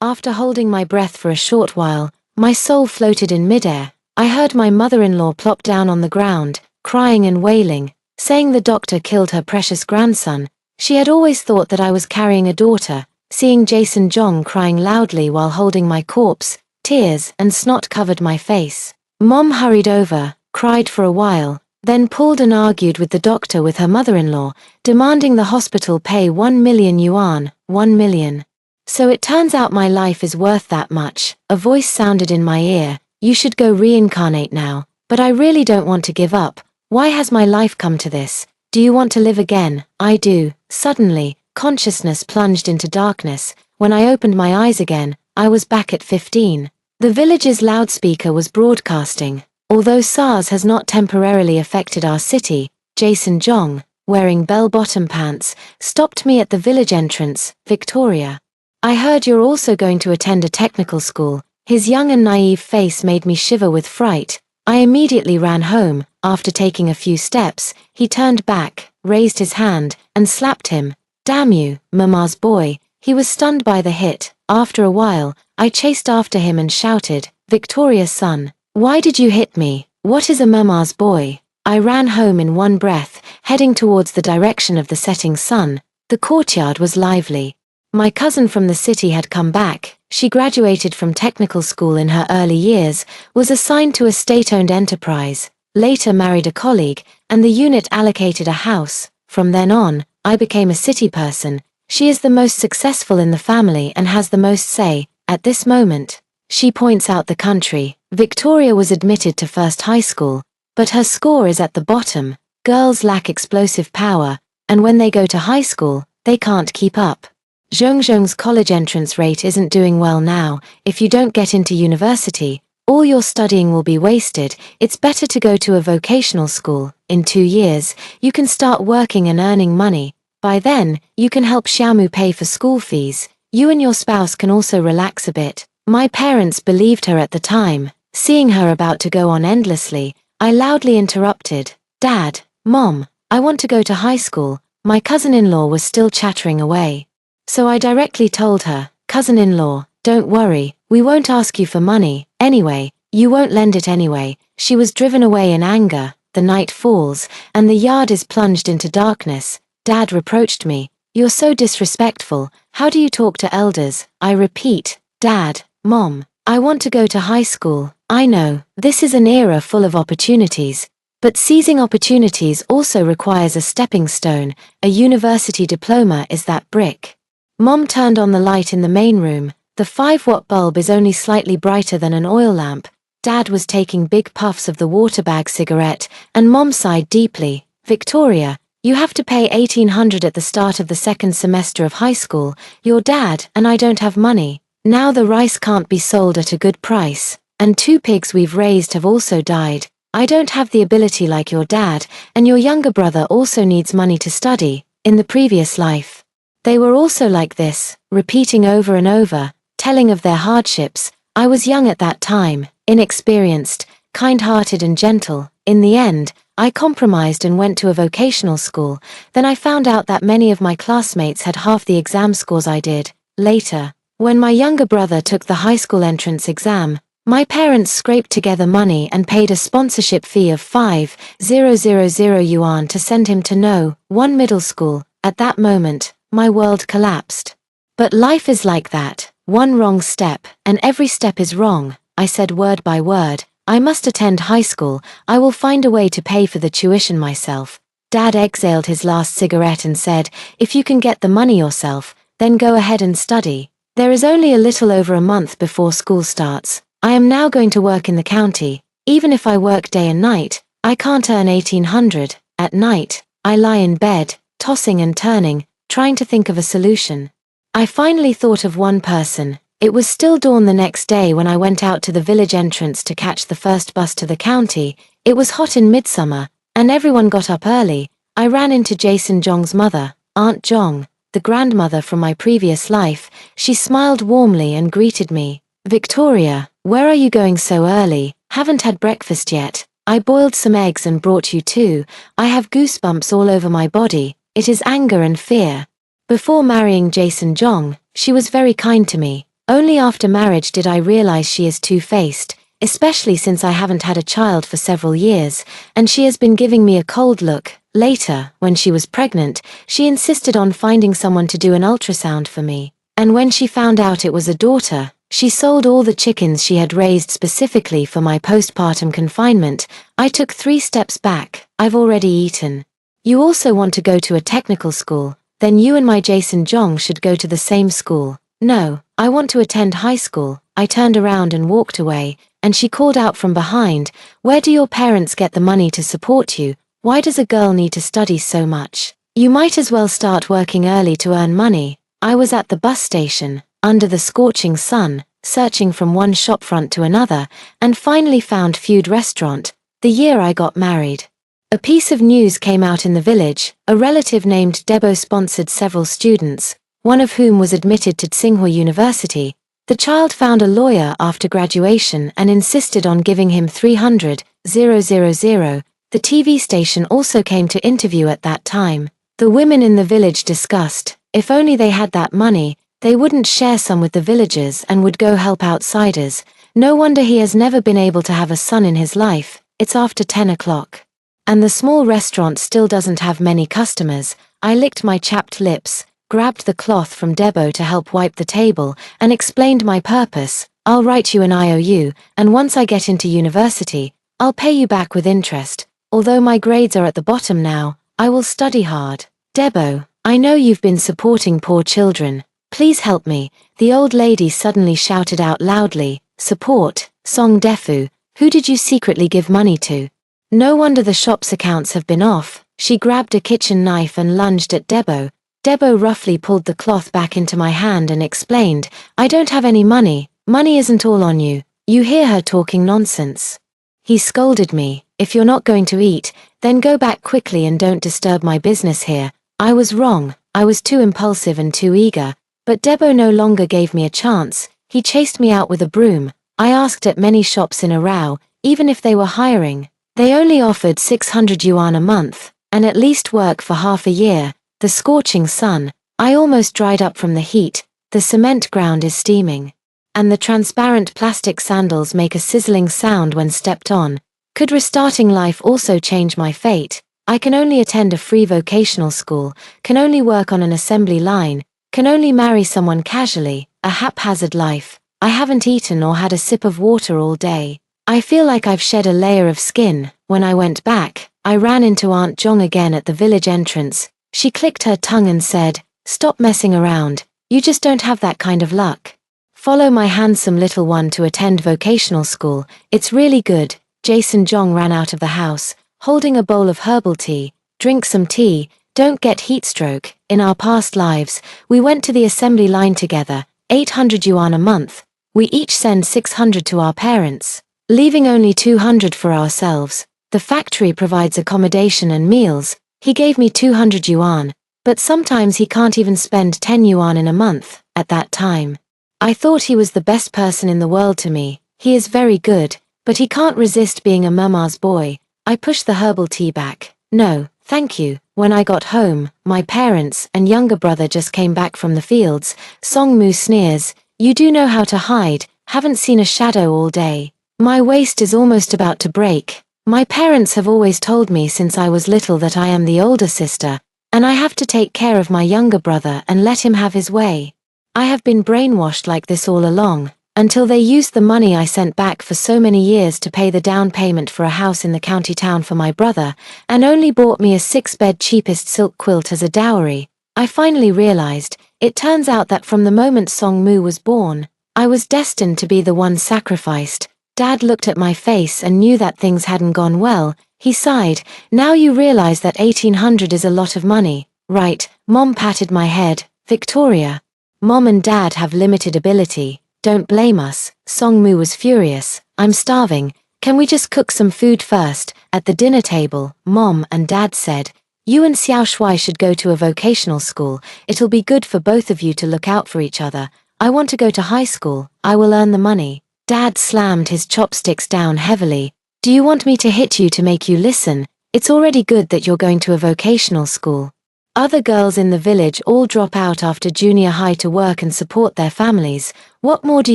After holding my breath for a short while, my soul floated in midair. I heard my mother-in-law plop down on the ground, crying and wailing, saying the doctor killed her precious grandson. She had always thought that I was carrying a daughter. Seeing Jason Jong crying loudly while holding my corpse, tears and snot covered my face. Mom hurried over, cried for a while, then pulled and argued with the doctor with her mother-in-law, demanding the hospital pay 1 million yuan, 1 million. So it turns out my life is worth that much. A voice sounded in my ear, you should go reincarnate now, but I really don't want to give up. Why has my life come to this? Do you want to live again? I do. Suddenly, consciousness plunged into darkness. When I opened my eyes again, I was back at 15. The village's loudspeaker was broadcasting. Although SARS has not temporarily affected our city, Jason Jong, wearing bell-bottom pants, stopped me at the village entrance, Victoria. I heard you're also going to attend a technical school. His young and naive face made me shiver with fright. I immediately ran home. After taking a few steps, he turned back, raised his hand, and slapped him. Damn you, Mama's boy. He was stunned by the hit. After a while, I chased after him and shouted, Victoria's son, why did you hit me? What is a Mama's boy? I ran home in one breath, heading towards the direction of the setting sun. The courtyard was lively. My cousin from the city had come back. She graduated from technical school in her early years, was assigned to a state-owned enterprise, later married a colleague, and the unit allocated a house. From then on, I became a city person. She is the most successful in the family and has the most say. At this moment, she points out the country. Victoria was admitted to first high school, but her score is at the bottom. Girls lack explosive power, and when they go to high school, they can't keep up. Zhongzhong's college entrance rate isn't doing well now. If you don't get into university, all your studying will be wasted. It's better to go to a vocational school. In 2 years, you can start working and earning money. By then, you can help Xiaomu pay for school fees. You and your spouse can also relax a bit. My parents believed her at the time. Seeing her about to go on endlessly, I loudly interrupted. Dad, Mom, I want to go to high school. My cousin-in-law was still chattering away. So I directly told her, cousin-in-law, don't worry, we won't ask you for money. Anyway, you won't lend it anyway. She was driven away in anger. The night falls, and the yard is plunged into darkness. Dad reproached me. You're so disrespectful. How do you talk to elders? I repeat, Dad, Mom, I want to go to high school. I know, this is an era full of opportunities. But seizing opportunities also requires a stepping stone. A university diploma is that brick. Mom turned on the light in the main room. The 5-watt bulb is only slightly brighter than an oil lamp. Dad was taking big puffs of the water bag cigarette, and Mom sighed deeply. Victoria, you have to pay 1,800 at the start of the second semester of high school. Your dad and I don't have money. Now the rice can't be sold at a good price, and 2 pigs we've raised have also died. I don't have the ability like your dad, and your younger brother also needs money to study. In the previous life, they were also like this, repeating over and over, telling of their hardships. I was young at that time, inexperienced, kind-hearted and gentle. In the end, I compromised and went to a vocational school. Then I found out that many of my classmates had half the exam scores I did. Later, when my younger brother took the high school entrance exam, my parents scraped together money and paid a sponsorship fee of 5,000 yuan to send him to No. 1 middle school. At that moment, my world collapsed. But life is like that. One wrong step, and every step is wrong. I said word by word, I must attend high school. I will find a way to pay for the tuition myself. Dad exhaled his last cigarette and said, if you can get the money yourself, then go ahead and study. There is only a little over a month before school starts. I am now going to work in the county. Even if I work day and night, I can't earn 1,800. At night, I lie in bed, tossing and turning, trying to think of a solution. I finally thought of one person. It was still dawn the next day when I went out to the village entrance to catch the first bus to the county. It was hot in midsummer, and everyone got up early. I ran into Jason Jong's mother, Aunt Jong, the grandmother from my previous life. She smiled warmly and greeted me. Victoria, where are you going so early? Haven't had breakfast yet. I boiled some eggs and brought you 2. I have goosebumps all over my body. It is anger and fear. Before marrying Jason Jong, she was very kind to me. Only after marriage did I realize she is two-faced, especially since I haven't had a child for several years, and she has been giving me a cold look. Later, when she was pregnant, she insisted on finding someone to do an ultrasound for me. And when she found out it was a daughter, she sold all the chickens she had raised specifically for my postpartum confinement. I took 3 steps back. I've already eaten. You also want to go to a technical school, then you and my Jason Jong should go to the same school. No, I want to attend high school. I turned around and walked away, and she called out from behind, "Where do your parents get the money to support you? Why does a girl need to study so much? You might as well start working early to earn money." I was at the bus station, under the scorching sun, searching from one shopfront to another, and finally found Food Restaurant, the year I got married. A piece of news came out in the village. A relative named Debo sponsored several students, one of whom was admitted to Tsinghua University. The child found a lawyer after graduation and insisted on giving him 300,000. The TV station also came to interview at that time. The women in the village discussed, if only they had that money, they wouldn't share some with the villagers and would go help outsiders. No wonder he has never been able to have a son in his life. It's after 10 o'clock. And the small restaurant still doesn't have many customers. I licked my chapped lips, grabbed the cloth from Debo to help wipe the table, and explained my purpose. I'll write you an IOU, and once I get into university, I'll pay you back with interest. Although my grades are at the bottom now, I will study hard. Debo, I know you've been supporting poor children. Please help me. The old lady suddenly shouted out loudly, "Support, Song Defu, who did you secretly give money to?" No wonder the shop's accounts have been off. She grabbed a kitchen knife and lunged at Debo. Debo roughly pulled the cloth back into my hand and explained, "I don't have any money. Money isn't all on you." You hear her talking nonsense. He scolded me, "If you're not going to eat, then go back quickly and don't disturb my business here." I was wrong. I was too impulsive and too eager. But Debo no longer gave me a chance. He chased me out with a broom. I asked at many shops in Arao, even if they were hiring. They only offered 600 yuan a month, and at least work for half a year. The scorching sun. I almost dried up from the heat. The cement ground is steaming. And the transparent plastic sandals make a sizzling sound when stepped on. Could restarting life also change my fate? I can only attend a free vocational school, can only work on an assembly line, can only marry someone casually, a haphazard life. I haven't eaten or had a sip of water all day. I feel like I've shed a layer of skin. When I went back, I ran into Aunt Jong again at the village entrance. She clicked her tongue and said, "Stop messing around, you just don't have that kind of luck. Follow my handsome little one to attend vocational school, it's really good." Jason Jong ran out of the house, holding a bowl of herbal tea. "Drink some tea, don't get heat stroke." In our past lives, we went to the assembly line together, 800 yuan a month. We each send 600 to our parents, leaving only 200 for ourselves. The factory provides accommodation and meals. He gave me 200 yuan, but sometimes he can't even spend 10 yuan in a month. At that time, I thought he was the best person in the world to me. He is very good, but he can't resist being a mama's boy. I pushed the herbal tea back. "No, thank you." When I got home, my parents and younger brother just came back from the fields. Song Mu sneers, "You do know how to hide, haven't seen a shadow all day." My waist is almost about to break. My parents have always told me since I was little that I am the older sister, and I have to take care of my younger brother and let him have his way. I have been brainwashed like this all along, until they used the money I sent back for so many years to pay the down payment for a house in the county town for my brother, and only bought me a 6-bed cheapest silk quilt as a dowry. I finally realized, it turns out that from the moment Song Mu was born, I was destined to be the one sacrificed. Dad looked at my face and knew that things hadn't gone well. He sighed, "Now you realize that 1800 is a lot of money, right?" Mom patted my head. "Victoria, Mom and Dad have limited ability. Don't blame us." Song Mu was furious. "I'm starving. Can we just cook some food first?" At the dinner table, Mom and Dad said, "You and Xiao Shuai should go to a vocational school. It'll be good for both of you to look out for each other. I want to go to high school. I will earn the money." Dad slammed his chopsticks down heavily. "Do you want me to hit you to make you listen? It's already good that you're going to a vocational school." Other girls in the village all drop out after junior high to work and support their families. What more do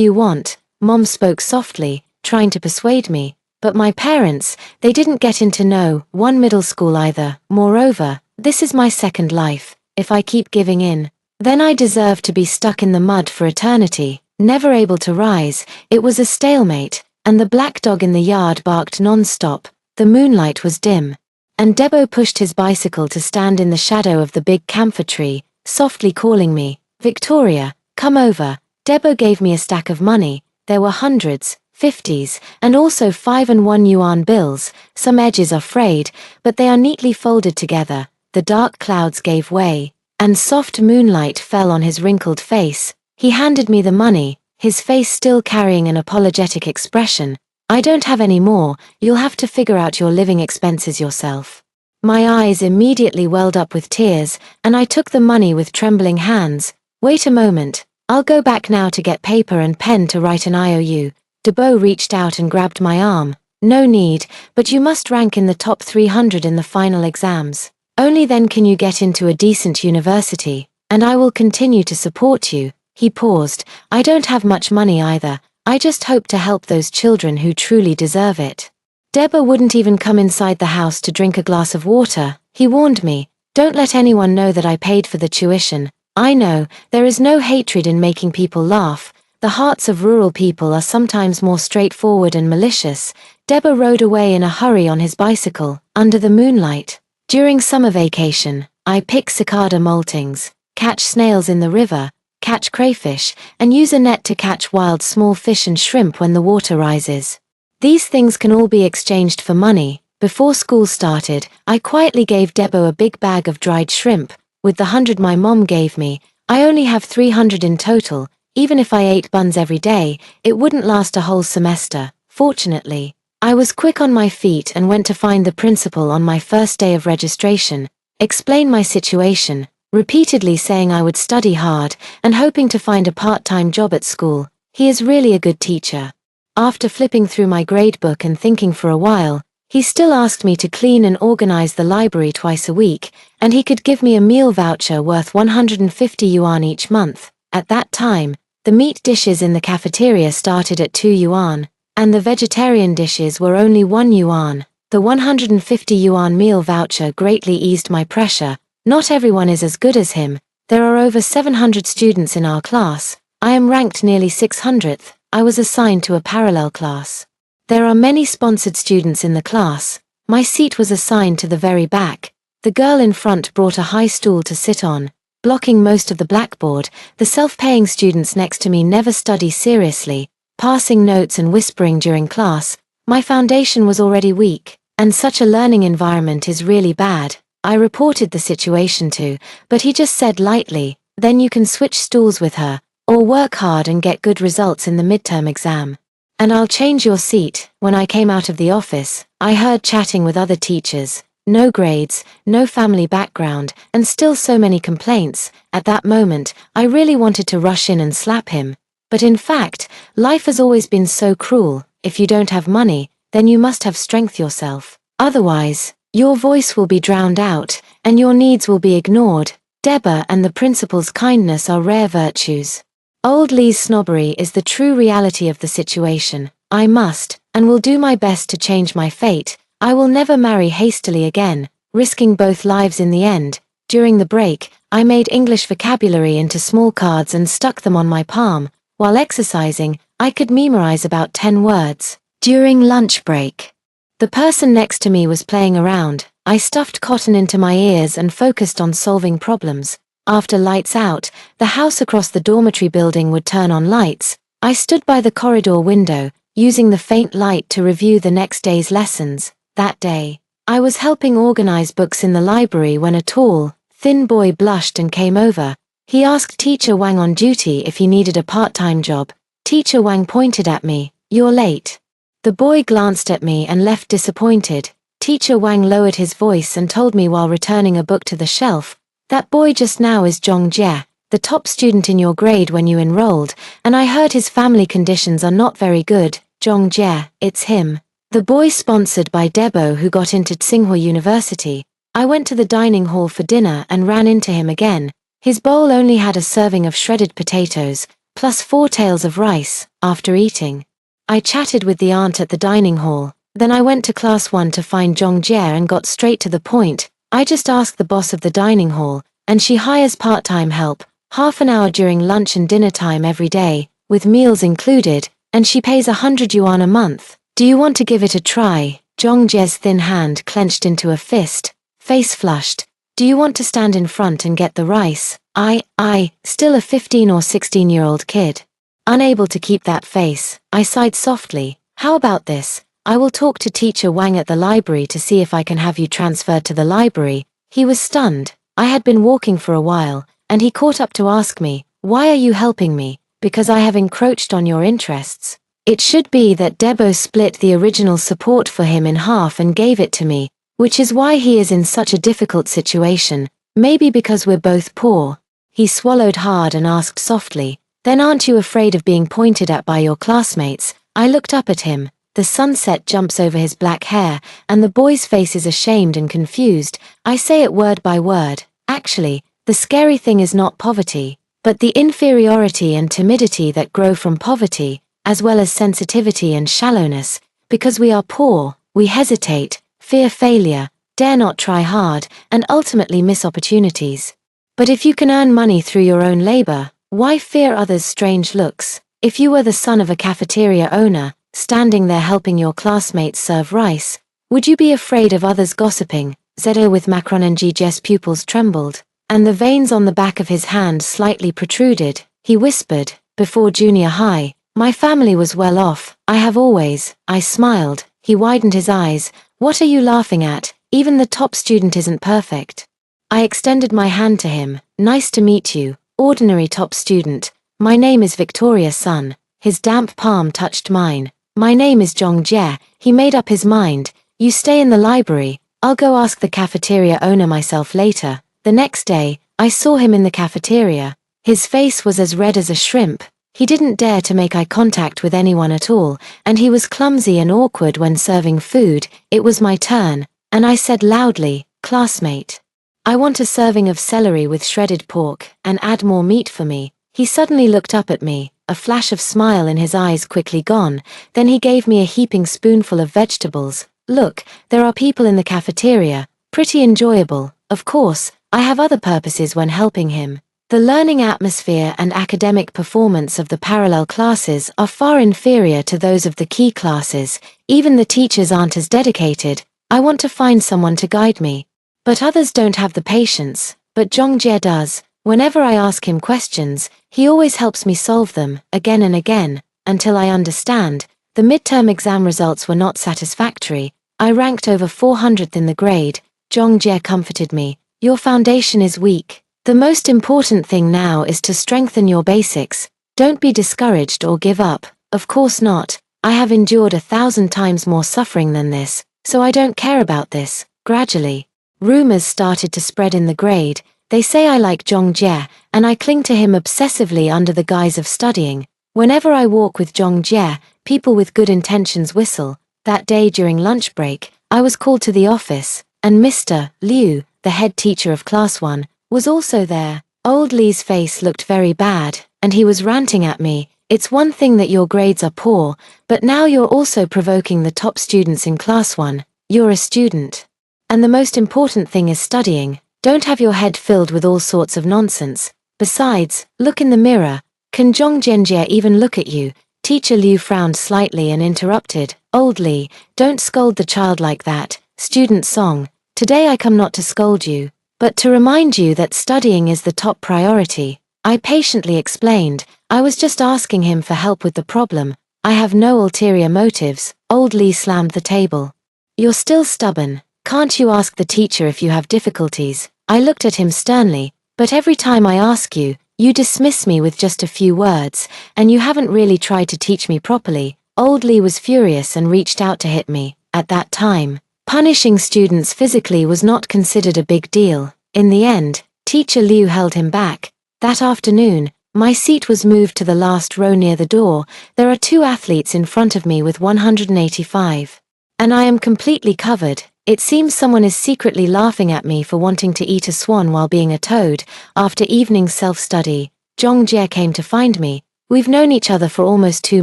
you want? Mom spoke softly, trying to persuade me. But my parents, they didn't get into no one middle school either. Moreover, this is my second life. If I keep giving in, then I deserve to be stuck in the mud for eternity, never able to rise. It was a stalemate, and the black dog in the yard barked non-stop. The moonlight was dim, and Debo pushed his bicycle to stand in the shadow of the big camphor tree, softly calling me, "Victoria, come over." Debo gave me a stack of money. There were hundreds, 50s, and also 5 and 1 yuan bills. Some edges are frayed, but they are neatly folded together. The dark clouds gave way, and soft moonlight fell on his wrinkled face. He handed me the money, his face still carrying an apologetic expression. "I don't have any more, you'll have to figure out your living expenses yourself." My eyes immediately welled up with tears, and I took the money with trembling hands. "Wait a moment, I'll go back now to get paper and pen to write an IOU. Debo reached out and grabbed my arm. "No need, but you must rank in the top 300 in the final exams. Only then can you get into a decent university, and I will continue to support you." He paused. "I don't have much money either. I just hope to help those children who truly deserve it." Debo wouldn't even come inside the house to drink a glass of water. He warned me, "Don't let anyone know that I paid for the tuition. I know, there is no hatred in making people laugh. The hearts of rural people are sometimes more straightforward and malicious." Debo rode away in a hurry on his bicycle, under the moonlight. During summer vacation, I pick cicada moltings, catch snails in the river, catch crayfish, and use a net to catch wild small fish and shrimp when the water rises. These things can all be exchanged for money. Before school started, I quietly gave Debo a big bag of dried shrimp. With the 100 my mom gave me, I only have 300 in total. Even if I ate buns every day, it wouldn't last a whole semester. Fortunately, I was quick on my feet and went to find the principal on my first day of registration, explain my situation, repeatedly saying I would study hard and hoping to find a part-time job at school. He is really a good teacher. After flipping through my gradebook and thinking for a while, he still asked me to clean and organize the library twice a week, and he could give me a meal voucher worth 150 yuan each month. At that time, the meat dishes in the cafeteria started at 2 yuan, and the vegetarian dishes were only 1 yuan. The 150 yuan meal voucher greatly eased my pressure. Not everyone is as good as him. There are over 700 students in our class. I am ranked nearly 600th. I was assigned to a parallel class. There are many sponsored students in the class. My seat was assigned to the very back. The girl in front brought a high stool to sit on, blocking most of the blackboard. The self-paying students next to me never study seriously, passing notes and whispering during class. My foundation was already weak, and such a learning environment is really bad. I reported the situation to, but he just said lightly, "Then you can switch stools with her, or work hard and get good results in the midterm exam. And I'll change your seat." When I came out of the office, I heard chatting with other teachers. No grades, no family background, and still so many complaints. At that moment, I really wanted to rush in and slap him. But in fact, life has always been so cruel. If you don't have money, then you must have strength yourself. Otherwise, your voice will be drowned out, and your needs will be ignored. Deba and the principal's kindness are rare virtues. Old Lee's snobbery is the true reality of the situation. I must, and will do my best to change my fate. I will never marry hastily again, risking both lives in the end. During the break, I made English vocabulary into small cards and stuck them on my palm. While exercising, I could memorize about 10 words. During lunch break, the person next to me was playing around. I stuffed cotton into my ears and focused on solving problems. After lights out, the house across the dormitory building would turn on lights. I stood by the corridor window, using the faint light to review the next day's lessons. That day, I was helping organize books in the library when a tall, thin boy blushed and came over. He asked Teacher Wang on duty if he needed a part-time job. Teacher Wang pointed at me. "You're late." The boy glanced at me and left disappointed. Teacher Wang lowered his voice and told me while returning a book to the shelf, "That boy just now is Zhong Jie, the top student in your grade when you enrolled, and I heard his family conditions are not very good." Zhong Jie, it's him. The boy sponsored by Debo who got into Tsinghua University. I went to the dining hall for dinner and ran into him again. His bowl only had a serving of shredded potatoes. plus 4 tails of rice, after eating. I chatted with the aunt at the dining hall, then I went to class 1 to find Jongjie and got straight to the point. I just asked the boss of the dining hall, and she hires part-time help, half an hour during lunch and dinner time every day, with meals included, and she pays 100 yuan a month. Do you want to give it a try? Jongjie's thin hand clenched into a fist, face flushed. Do you want to stand in front and get the rice? I, still a 15 or 16-year-old kid. Unable to keep that face, I sighed softly. How about this? I will talk to teacher Wang at the library to see if I can have you transferred to the library. He was stunned. I had been walking for a while, and he caught up to ask me, why are you helping me? Because I have encroached on your interests. It should be that Debo split the original support for him in half and gave it to me, which is why he is in such a difficult situation, maybe because we're both poor. He swallowed hard and asked softly, then aren't you afraid of being pointed at by your classmates? I looked up at him. The sunset jumps over his black hair, and the boy's face is ashamed and confused. I say it word by word. Actually, the scary thing is not poverty, but the inferiority and timidity that grow from poverty, as well as sensitivity and shallowness. Because we are poor, we hesitate, fear failure, dare not try hard, and ultimately miss opportunities. But if you can earn money through your own labor, why fear others' strange looks? If you were the son of a cafeteria owner, standing there helping your classmates serve rice, would you be afraid of others gossiping? Zedo with Macron and G's pupils trembled, and the veins on the back of his hand slightly protruded. He whispered, before junior high, my family was well off, I have always. I smiled. He widened his eyes. What are you laughing at? Even the top student isn't perfect. I extended my hand to him. Nice to meet you, ordinary top student. My name is Victoria's son. His damp palm touched mine. My name is Jongjie. He made up his mind. You stay in the library. I'll go ask the cafeteria owner myself later. The next day, I saw him in the cafeteria. His face was as red as a shrimp. He didn't dare to make eye contact with anyone at all, and he was clumsy and awkward when serving food. It was my turn, and I said loudly, classmate, I want a serving of celery with shredded pork, and add more meat for me. He suddenly looked up at me, a flash of smile in his eyes quickly gone, then he gave me a heaping spoonful of vegetables. Look, there are people in the cafeteria, pretty enjoyable. Of course, I have other purposes when helping him. The learning atmosphere and academic performance of the parallel classes are far inferior to those of the key classes. Even the teachers aren't as dedicated. I want to find someone to guide me. But others don't have the patience, but Jongjie does. Whenever I ask him questions, he always helps me solve them, again and again, until I understand. The midterm exam results were not satisfactory. I ranked over 400th in the grade. Jongjie comforted me. Your foundation is weak. The most important thing now is to strengthen your basics. Don't be discouraged or give up. Of course not. I have endured 1,000 times more suffering than this, so I don't care about this. Gradually, rumors started to spread in the grade. They say I like Jongjie, and I cling to him obsessively under the guise of studying. Whenever I walk with Jongjie, people with good intentions whistle. That day during lunch break, I was called to the office, and Mr. Liu, the head teacher of class 1, was also there. Old Lee's face looked very bad, and he was ranting at me. It's one thing that your grades are poor, but now you're also provoking the top students in class 1. You're a student. And the most important thing is studying. Don't have your head filled with all sorts of nonsense. Besides, look in the mirror. Can Jongjie even look at you? Teacher Liu frowned slightly and interrupted. Old Lee, don't scold the child like that. Student song. Today I come not to scold you, but to remind you that studying is the top priority. I patiently explained. I was just asking him for help with the problem. I have no ulterior motives. Old Lee slammed the table. You're still stubborn. Can't you ask the teacher if you have difficulties? I looked at him sternly. But every time I ask you, you dismiss me with just a few words, and you haven't really tried to teach me properly. Old Lee was furious and reached out to hit me. At that time, punishing students physically was not considered a big deal. In the end, Teacher Liu held him back. That afternoon, my seat was moved to the last row near the door. There are 2 athletes in front of me with 185. And I am completely covered. It seems someone is secretly laughing at me for wanting to eat a swan while being a toad. After evening self-study, Jongjie came to find me. We've known each other for almost 2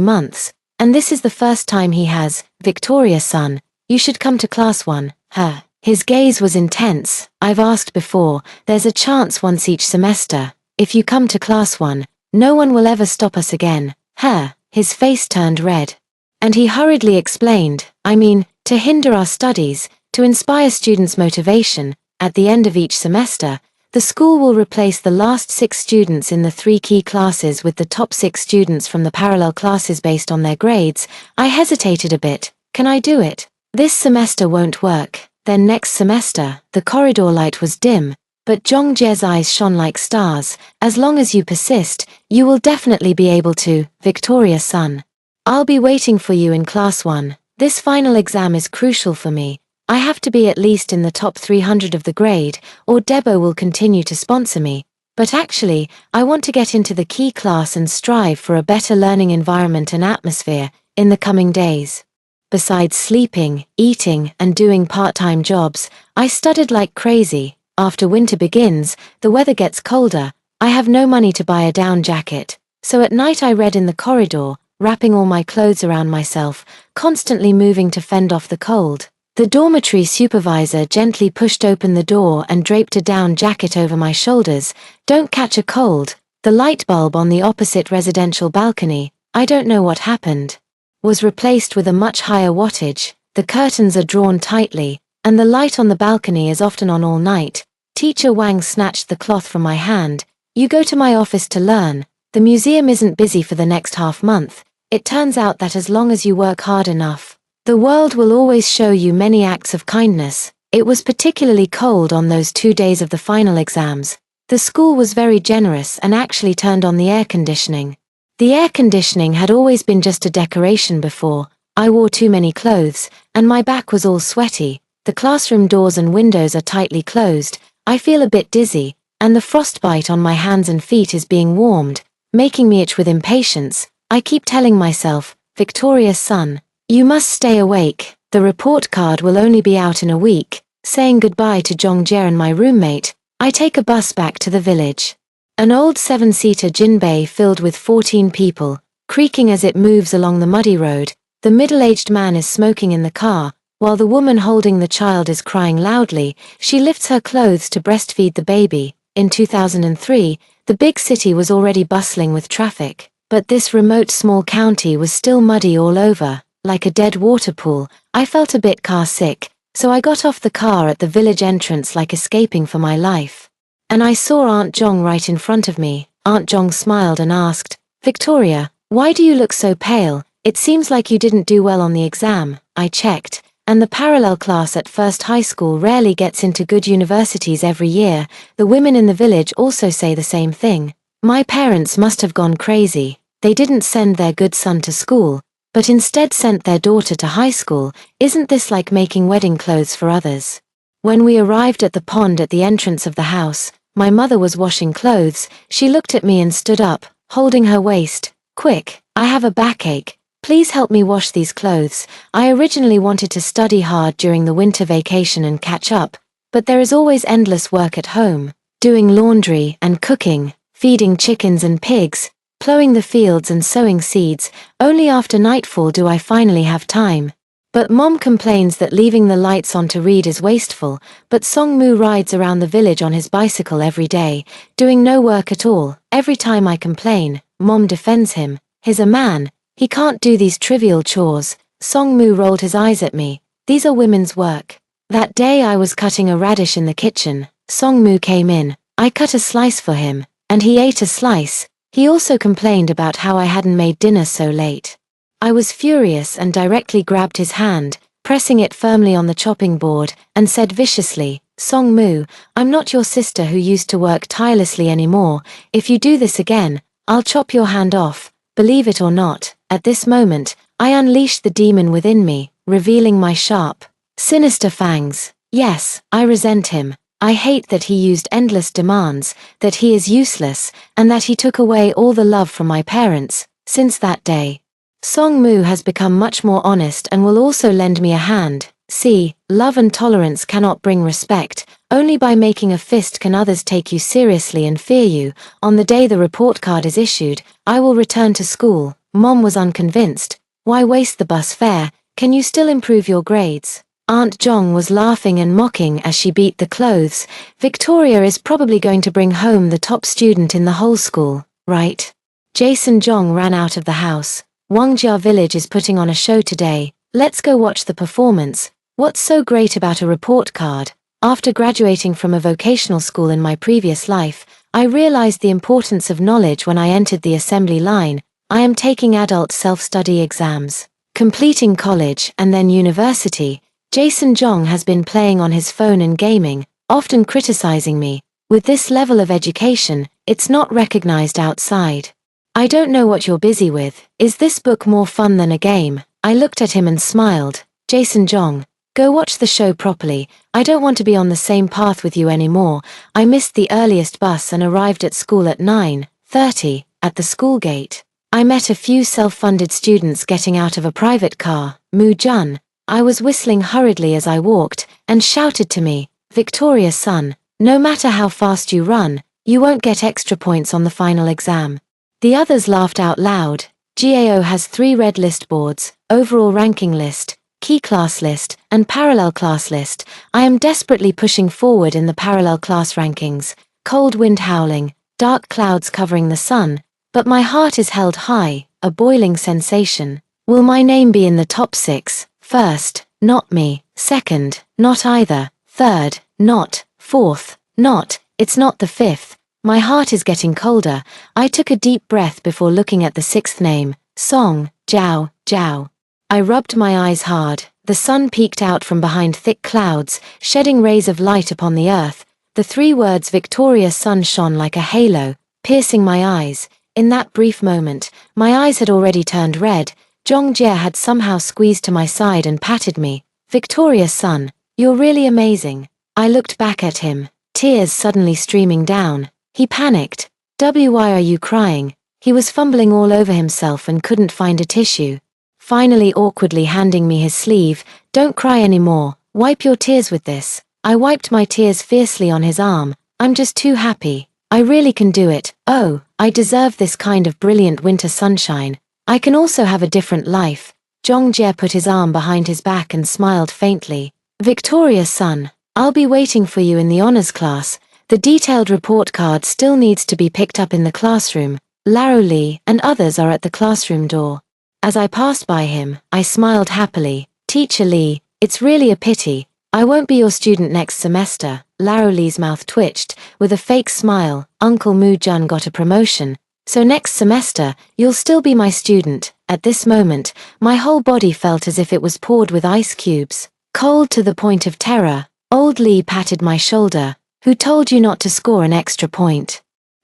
months, and this is the first time he has, Victoria son, you should come to class 1, her. His gaze was intense. I've asked before, there's a chance once each semester. If you come to class 1, no one will ever stop us again. Her. His face turned red. And he hurriedly explained, I mean, to hinder our studies, to inspire students' motivation, at the end of each semester, the school will replace the last 6 students in the 3 key classes with the top 6 students from the parallel classes based on their grades. I hesitated a bit. Can I do it? This semester won't work. Then next semester, the corridor light was dim, but Zhong Jie's eyes shone like stars. As long as you persist, you will definitely be able to, Victoria son. I'll be waiting for you in class 1. This final exam is crucial for me. I have to be at least in the top 300 of the grade, or Debo will continue to sponsor me. But actually, I want to get into the key class and strive for a better learning environment and atmosphere in the coming days. Besides sleeping, eating, and doing part-time jobs, I studied like crazy. After winter begins, the weather gets colder. I have no money to buy a down jacket, so at night I read in the corridor, wrapping all my clothes around myself, constantly moving to fend off the cold. The dormitory supervisor gently pushed open the door and draped a down jacket over my shoulders. Don't catch a cold. The light bulb on the opposite residential balcony, I don't know what happened, was replaced with a much higher wattage. The curtains are drawn tightly, and the light on the balcony is often on all night. Teacher Wang snatched the cloth from my hand. You go to my office to learn. The museum isn't busy for the next half month. It turns out that as long as you work hard enough, the world will always show you many acts of kindness. It was particularly cold on those 2 days of the final exams. The school was very generous and actually turned on the air conditioning. The air conditioning had always been just a decoration before. I wore too many clothes, and my back was all sweaty. The classroom doors and windows are tightly closed. I feel a bit dizzy, and the frostbite on my hands and feet is being warmed, making me itch with impatience. I keep telling myself, Victoria's son, you must stay awake. The report card will only be out in a week. Saying goodbye to Zhong Jie and my roommate, I take a bus back to the village. An old 7-seater jinbei filled with 14 people, creaking as it moves along the muddy road. The middle-aged man is smoking in the car, while the woman holding the child is crying loudly. She lifts her clothes to breastfeed the baby. In 2003, the big city was already bustling with traffic, but this remote small county was still muddy all over, like a dead water pool. I felt a bit car sick, so I got off the car at the village entrance like escaping for my life. And I saw Aunt Zhong right in front of me. Aunt Zhong smiled and asked, Victoria, why do you look so pale? It seems like you didn't do well on the exam. I checked, and the parallel class at First High School rarely gets into good universities every year. The women in the village also say the same thing. My parents must have gone crazy. They didn't send their good son to school, but instead sent their daughter to high school. Isn't this like making wedding clothes for others? When we arrived at the pond at the entrance of the house, my mother was washing clothes. She looked at me and stood up, holding her waist. Quick, I have a backache. Please help me wash these clothes. I originally wanted to study hard during the winter vacation and catch up, but there is always endless work at home. Doing laundry and cooking, feeding chickens and pigs, plowing the fields and sowing seeds. Only after nightfall do I finally have time. But Mom complains that leaving the lights on to read is wasteful, but Songmu rides around the village on his bicycle every day, doing no work at all. Every time I complain, Mom defends him. He's a man. He can't do these trivial chores. Songmu rolled his eyes at me. These are women's work. That day I was cutting a radish in the kitchen. Songmu came in. I cut a slice for him, and he ate a slice. He also complained about how I hadn't made dinner so late. I was furious and directly grabbed his hand, pressing it firmly on the chopping board, and said viciously, Songmu, I'm not your sister who used to work tirelessly anymore. If you do this again, I'll chop your hand off. Believe it or not, at this moment, I unleashed the demon within me, revealing my sharp, sinister fangs. Yes, I resent him. I hate that he used endless demands, that he is useless, and that he took away all the love from my parents. Since that day, Songmu has become much more honest and will also lend me a hand. See, love and tolerance cannot bring respect. Only by making a fist can others take you seriously and fear you. On the day the report card is issued, I will return to school. Mom was unconvinced. Why waste the bus fare? Can you still improve your grades? Aunt Jong was laughing and mocking as she beat the clothes. Victoria is probably going to bring home the top student in the whole school, right? Jason Jong ran out of the house. Wangjia village is putting on a show today. Let's go watch the performance. What's so great about a report card? After graduating from a vocational school in my previous life, I realized the importance of knowledge when I entered the assembly line. I am taking adult self-study exams, completing college and then university. Jason Jong has been playing on his phone and gaming, often criticizing me. With this level of education, it's not recognized outside. I don't know what you're busy with. Is this book more fun than a game? I looked at him and smiled. Jason Jong, go watch the show properly. I don't want to be on the same path with you anymore. I missed the earliest bus and arrived at school at 9:30, at the school gate. I met a few self-funded students getting out of a private car. Moo Jun. I was whistling hurriedly as I walked, and shouted to me, Victoria son, no matter how fast you run, you won't get extra points on the final exam. The others laughed out loud. GAO has 3 red list boards, overall ranking list, key class list, and parallel class list. I am desperately pushing forward in the parallel class rankings, cold wind howling, dark clouds covering the sun, but my heart is held high, a boiling sensation. Will my name be in the top 6? First, not me. Second, not either. Third, not. Fourth, not. It's not the 5th. My heart is getting colder. I took a deep breath before looking at the 6th name. Song, Jiao, Jiao. I rubbed my eyes hard. The sun peeked out from behind thick clouds, shedding rays of light upon the earth. The 3 words Victoria Sun shone like a halo, piercing my eyes. In that brief moment, my eyes had already turned red. Zhong Jie had somehow squeezed to my side and patted me. Victoria son, you're really amazing. I looked back at him, tears suddenly streaming down. He panicked. Why are you crying? He was fumbling all over himself and couldn't find a tissue. Finally awkwardly handing me his sleeve. Don't cry anymore. Wipe your tears with this. I wiped my tears fiercely on his arm. I'm just too happy. I really can do it. Oh, I deserve this kind of brilliant winter sunshine. I can also have a different life. Zhong Jie put his arm behind his back and smiled faintly. Victoria son, I'll be waiting for you in the honors class. The detailed report card still needs to be picked up in the classroom. Laro Li and others are at the classroom door. As I passed by him, I smiled happily. Teacher Li, it's really a pity. I won't be your student next semester. Laro Li's mouth twitched. With a fake smile, Uncle Moo Jun got a promotion. So next semester, you'll still be my student. At this moment, my whole body felt as if it was poured with ice cubes. Cold to the point of terror. Old Lee patted my shoulder. Who told you not to score an extra point?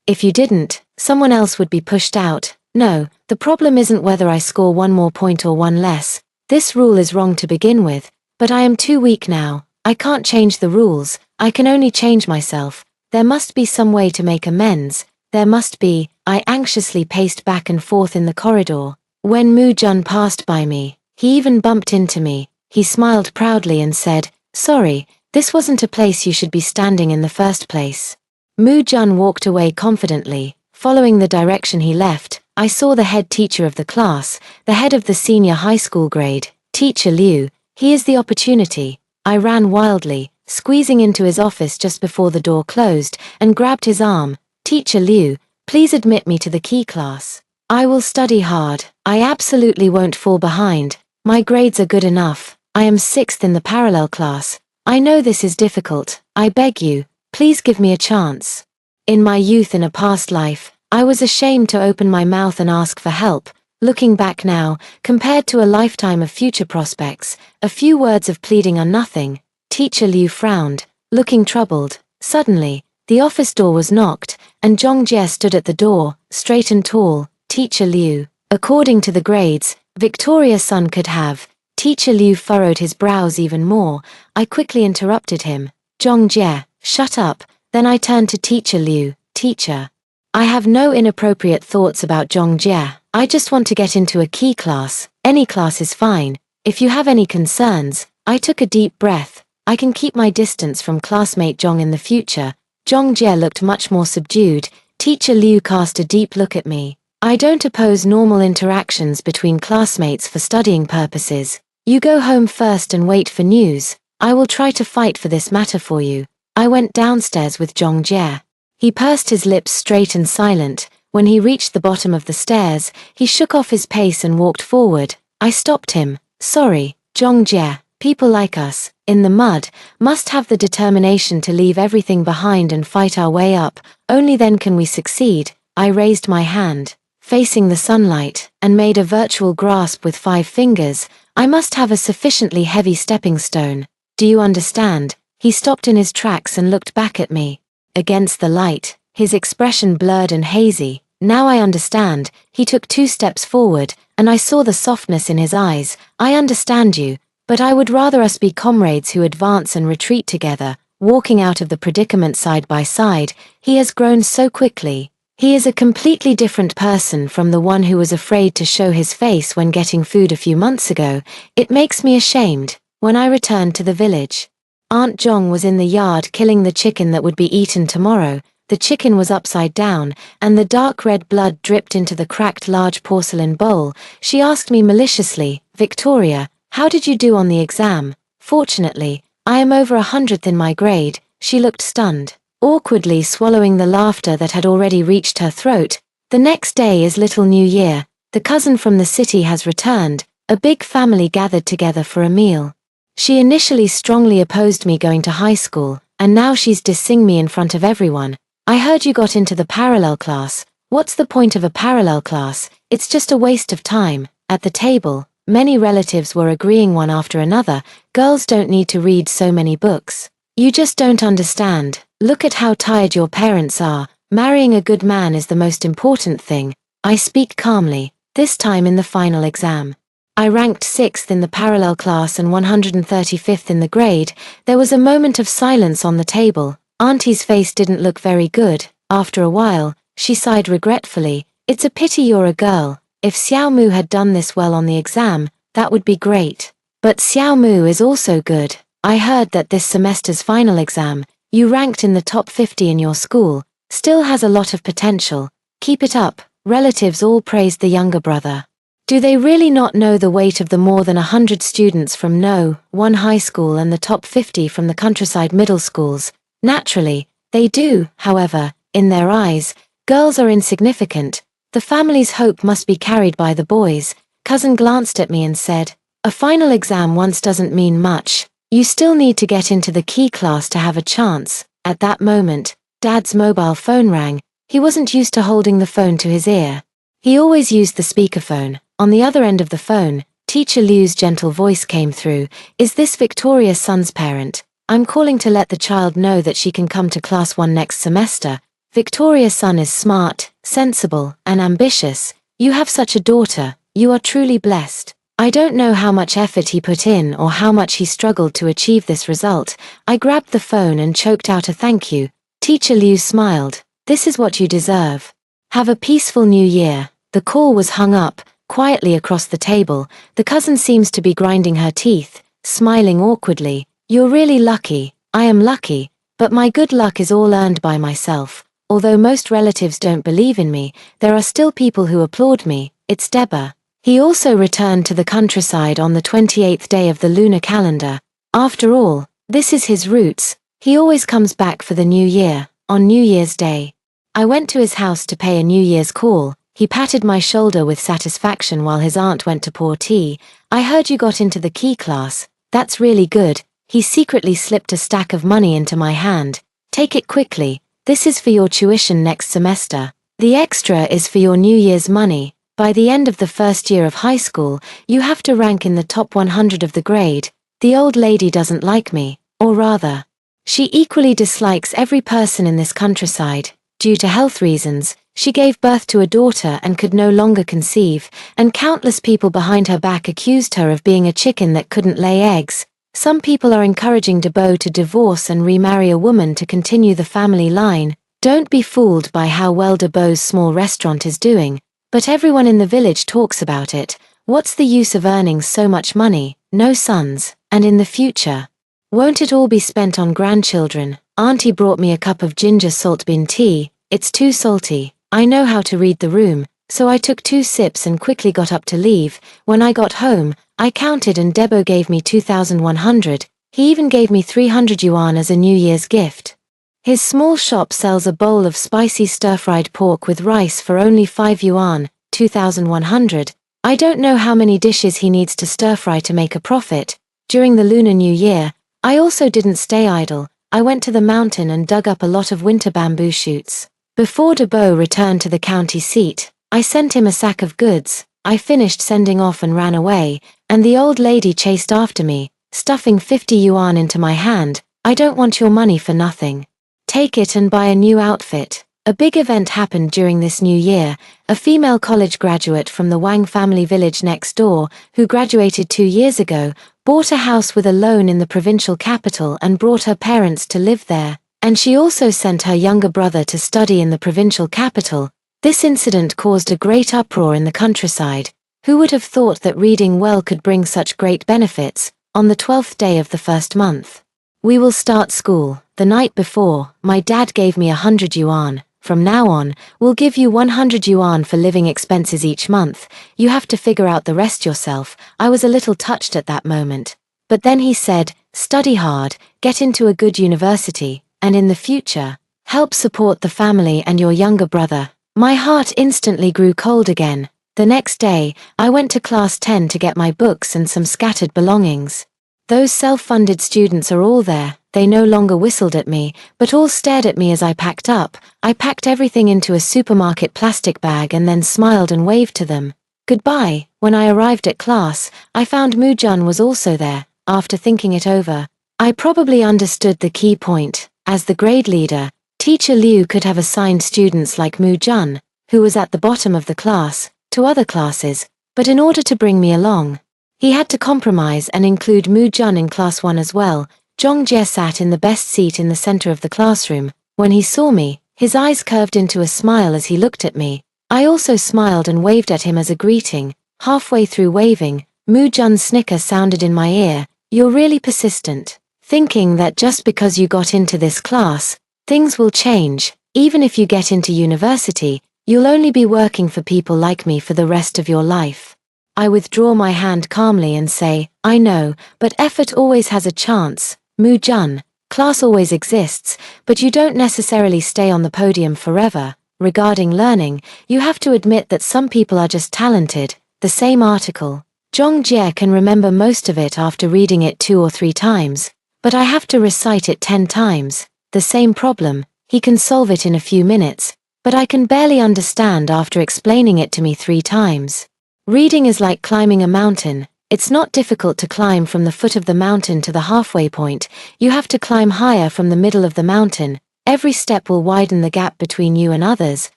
If you didn't, someone else would be pushed out. No, the problem isn't whether I score 1 more point or 1 less. This rule is wrong to begin with. But I am too weak now. I can't change the rules. I can only change myself. There must be some way to make amends. There must be. I anxiously paced back and forth in the corridor. When Moo Jun passed by me, he even bumped into me. He smiled proudly and said, Sorry, this wasn't a place you should be standing in the first place. Moo Jun walked away confidently. Following the direction he left, I saw the head teacher of the class, the head of the senior high school grade, Teacher Liu. He is the opportunity. I ran wildly, squeezing into his office just before the door closed, and grabbed his arm. Teacher Liu, please admit me to the key class. I will study hard. I absolutely won't fall behind. My grades are good enough. I am 6th in the parallel class. I know this is difficult. I beg you, please give me a chance. In my youth in a past life, I was ashamed to open my mouth and ask for help. Looking back now, compared to a lifetime of future prospects, a few words of pleading are nothing. Teacher Liu frowned, looking troubled. Suddenly, the office door was knocked, and Zhong Jie stood at the door, straight and tall. Teacher Liu, according to the grades, Victoria's son could have. Teacher Liu furrowed his brows even more. I quickly interrupted him. Zhong Jie, shut up. Then I turned to Teacher Liu. Teacher, I have no inappropriate thoughts about Zhong Jie. I just want to get into a key class. Any class is fine. If you have any concerns, I took a deep breath. I can keep my distance from classmate Zhong in the future. Zhong Jie looked much more subdued. Teacher Liu cast a deep look at me. I don't oppose normal interactions between classmates for studying purposes. You go home first and wait for news. I will try to fight for this matter for you. I went downstairs with Zhong Jie. He pursed his lips straight and silent. When he reached the bottom of the stairs, he shook off his pace and walked forward. I stopped him. Sorry, Zhong Jie. People like us, in the mud, must have the determination to leave everything behind and fight our way up. Only then can we succeed. I raised my hand, facing the sunlight, and made a virtual grasp with 5 fingers. I must have a sufficiently heavy stepping stone. Do you understand? He stopped in his tracks and looked back at me. Against the light, his expression blurred and hazy. Now I understand. He took 2 steps forward, and I saw the softness in his eyes. I understand you, but I would rather us be comrades who advance and retreat together, walking out of the predicament side by side. He has grown so quickly. He is a completely different person from the one who was afraid to show his face when getting food a few months ago. It makes me ashamed. When I returned to the village, Aunt Zhong was in the yard killing the chicken that would be eaten tomorrow. The chicken was upside down, and the dark red blood dripped into the cracked large porcelain bowl. She asked me maliciously, "Victoria, how did you do on the exam?" "Fortunately, I am over 100th in my grade." She looked stunned, awkwardly swallowing the laughter that had already reached her throat. The next day is Little New Year. The cousin from the city has returned. A big family gathered together for a meal. She initially strongly opposed me going to high school, and now she's dissing me in front of everyone. "I heard you got into the parallel class." "What's the point of a parallel class? It's just a waste of time." At the table, many relatives were agreeing one after another. "Girls don't need to read so many books. You just don't understand. Look at how tired your parents are. Marrying a good man is the most important thing." I speak calmly, this time in the final exam. I ranked 6th in the parallel class and 135th in the grade. There was a moment of silence on the table. Auntie's face didn't look very good. After a while, she sighed regretfully. "It's a pity you're a girl. If Xiao Mu had done this well on the exam, that would be great. But Xiao Mu is also good. I heard that this semester's final exam, you ranked in the top 50 in your school, still has a lot of potential. Keep it up." Relatives all praised the younger brother. Do they really not know the weight of the more than 100 students from one high school and the top 50 from the countryside middle schools? Naturally, they do. However, in their eyes, girls are insignificant. The family's hope must be carried by the boys. Cousin glanced at me and said, "A final exam once doesn't mean much. You still need to get into the key class to have a chance." At that moment, Dad's mobile phone rang. He wasn't used to holding the phone to his ear. He always used the speakerphone. On the other end of the phone, Teacher Liu's gentle voice came through. "Is this Victoria's son's parent? I'm calling to let the child know that she can come to class 1 next semester. Victoria's son is smart, sensible, and ambitious. You have such a daughter. You are truly blessed." I don't know how much effort he put in or how much he struggled to achieve this result. I grabbed the phone and choked out a thank you. Teacher Liu smiled. "This is what you deserve. Have a peaceful new year." The call was hung up. Quietly across the table, the cousin seems to be grinding her teeth, smiling awkwardly. "You're really lucky." "I am lucky, but my good luck is all earned by myself. Although most relatives don't believe in me, there are still people who applaud me." It's Deba. He also returned to the countryside on the 28th day of the lunar calendar. After all, this is his roots. He always comes back for the new year, on New Year's Day. I went to his house to pay a New Year's call. He patted my shoulder with satisfaction while his aunt went to pour tea. "I heard you got into the key class. That's really good." He secretly slipped a stack of money into my hand. "Take it quickly. This is for your tuition next semester. The extra is for your New Year's money. By the end of the first year of high school, you have to rank in the top 100 of the grade." The old lady doesn't like me, or rather, she equally dislikes every person in this countryside. Due to health reasons, she gave birth to a daughter and could no longer conceive, and countless people behind her back accused her of being a chicken that couldn't lay eggs. Some people are encouraging Debo to divorce and remarry a woman to continue the family line. Don't be fooled by how well Debo's small restaurant is doing, but everyone in the village talks about it. What's the use of earning so much money? No sons, And in the future? Won't it all be spent on grandchildren? Auntie brought me a cup of ginger salt bean tea. It's too salty. I know how to read the room, so I took 2 sips and quickly got up to leave. When I got home, I counted and Debo gave me 2,100. He even gave me 300 yuan as a New Year's gift. His small shop sells a bowl of spicy stir-fried pork with rice for only 5 yuan, 2,100. I don't know how many dishes he needs to stir-fry to make a profit. During the Lunar New Year, I also didn't stay idle. I went to the mountain and dug up a lot of winter bamboo shoots. Before Debo returned to the county seat, I sent him a sack of goods. I finished sending off and ran away, and the old lady chased after me, stuffing 50 yuan into my hand. I don't want your money for nothing. Take it and buy a new outfit. A big event happened during this new year. A female college graduate from the Wang family village next door, who graduated 2 years ago, bought a house with a loan in the provincial capital and brought her parents to live there, and she also sent her younger brother to study in the provincial capital. This incident caused a great uproar in the countryside. Who would have thought that reading well could bring such great benefits? On the 12th day of the first month, we will start school. The night before, my dad gave me 100 yuan. From now on, we'll give you 100 yuan for living expenses each month. You have to figure out the rest yourself. I was a little touched at that moment. But then he said, study hard, get into a good university, and in the future, help support the family and your younger brother. My heart instantly grew cold again. The next day, I went to class 10 to get my books and some scattered belongings. Those self-funded students are all there. They no longer whistled at me, but all stared at me as I packed up. I packed everything into a supermarket plastic bag and then smiled and waved to them. Goodbye. When I arrived at class, I found Mu Jun was also there. After thinking it over, I probably understood the key point. As the grade leader, Teacher Liu could have assigned students like Mu Jun, who was at the bottom of the class, to other classes, but in order to bring me along, he had to compromise and include Mu Jun in class 1 as well. Zhong Jie sat in the best seat in the center of the classroom. When he saw me, his eyes curved into a smile as he looked at me. I also smiled and waved at him as a greeting. Halfway through waving, Mu Jun's snicker sounded in my ear. You're really persistent, thinking that just because you got into this class, things will change. Even if you get into university, you'll only be working for people like me for the rest of your life. I withdraw my hand calmly and say, I know, but effort always has a chance. Mu Jun, class always exists, but you don't necessarily stay on the podium forever. Regarding learning, you have to admit that some people are just talented. The same article. Zhong Jie can remember most of it after reading it 2 or 3 times, but I have to recite it 10 times. The same problem, he can solve it in a few minutes, but I can barely understand after explaining it to me 3 times. Reading is like climbing a mountain. It's not difficult to climb from the foot of the mountain to the halfway point. You have to climb higher from the middle of the mountain. Every step will widen the gap between you and others.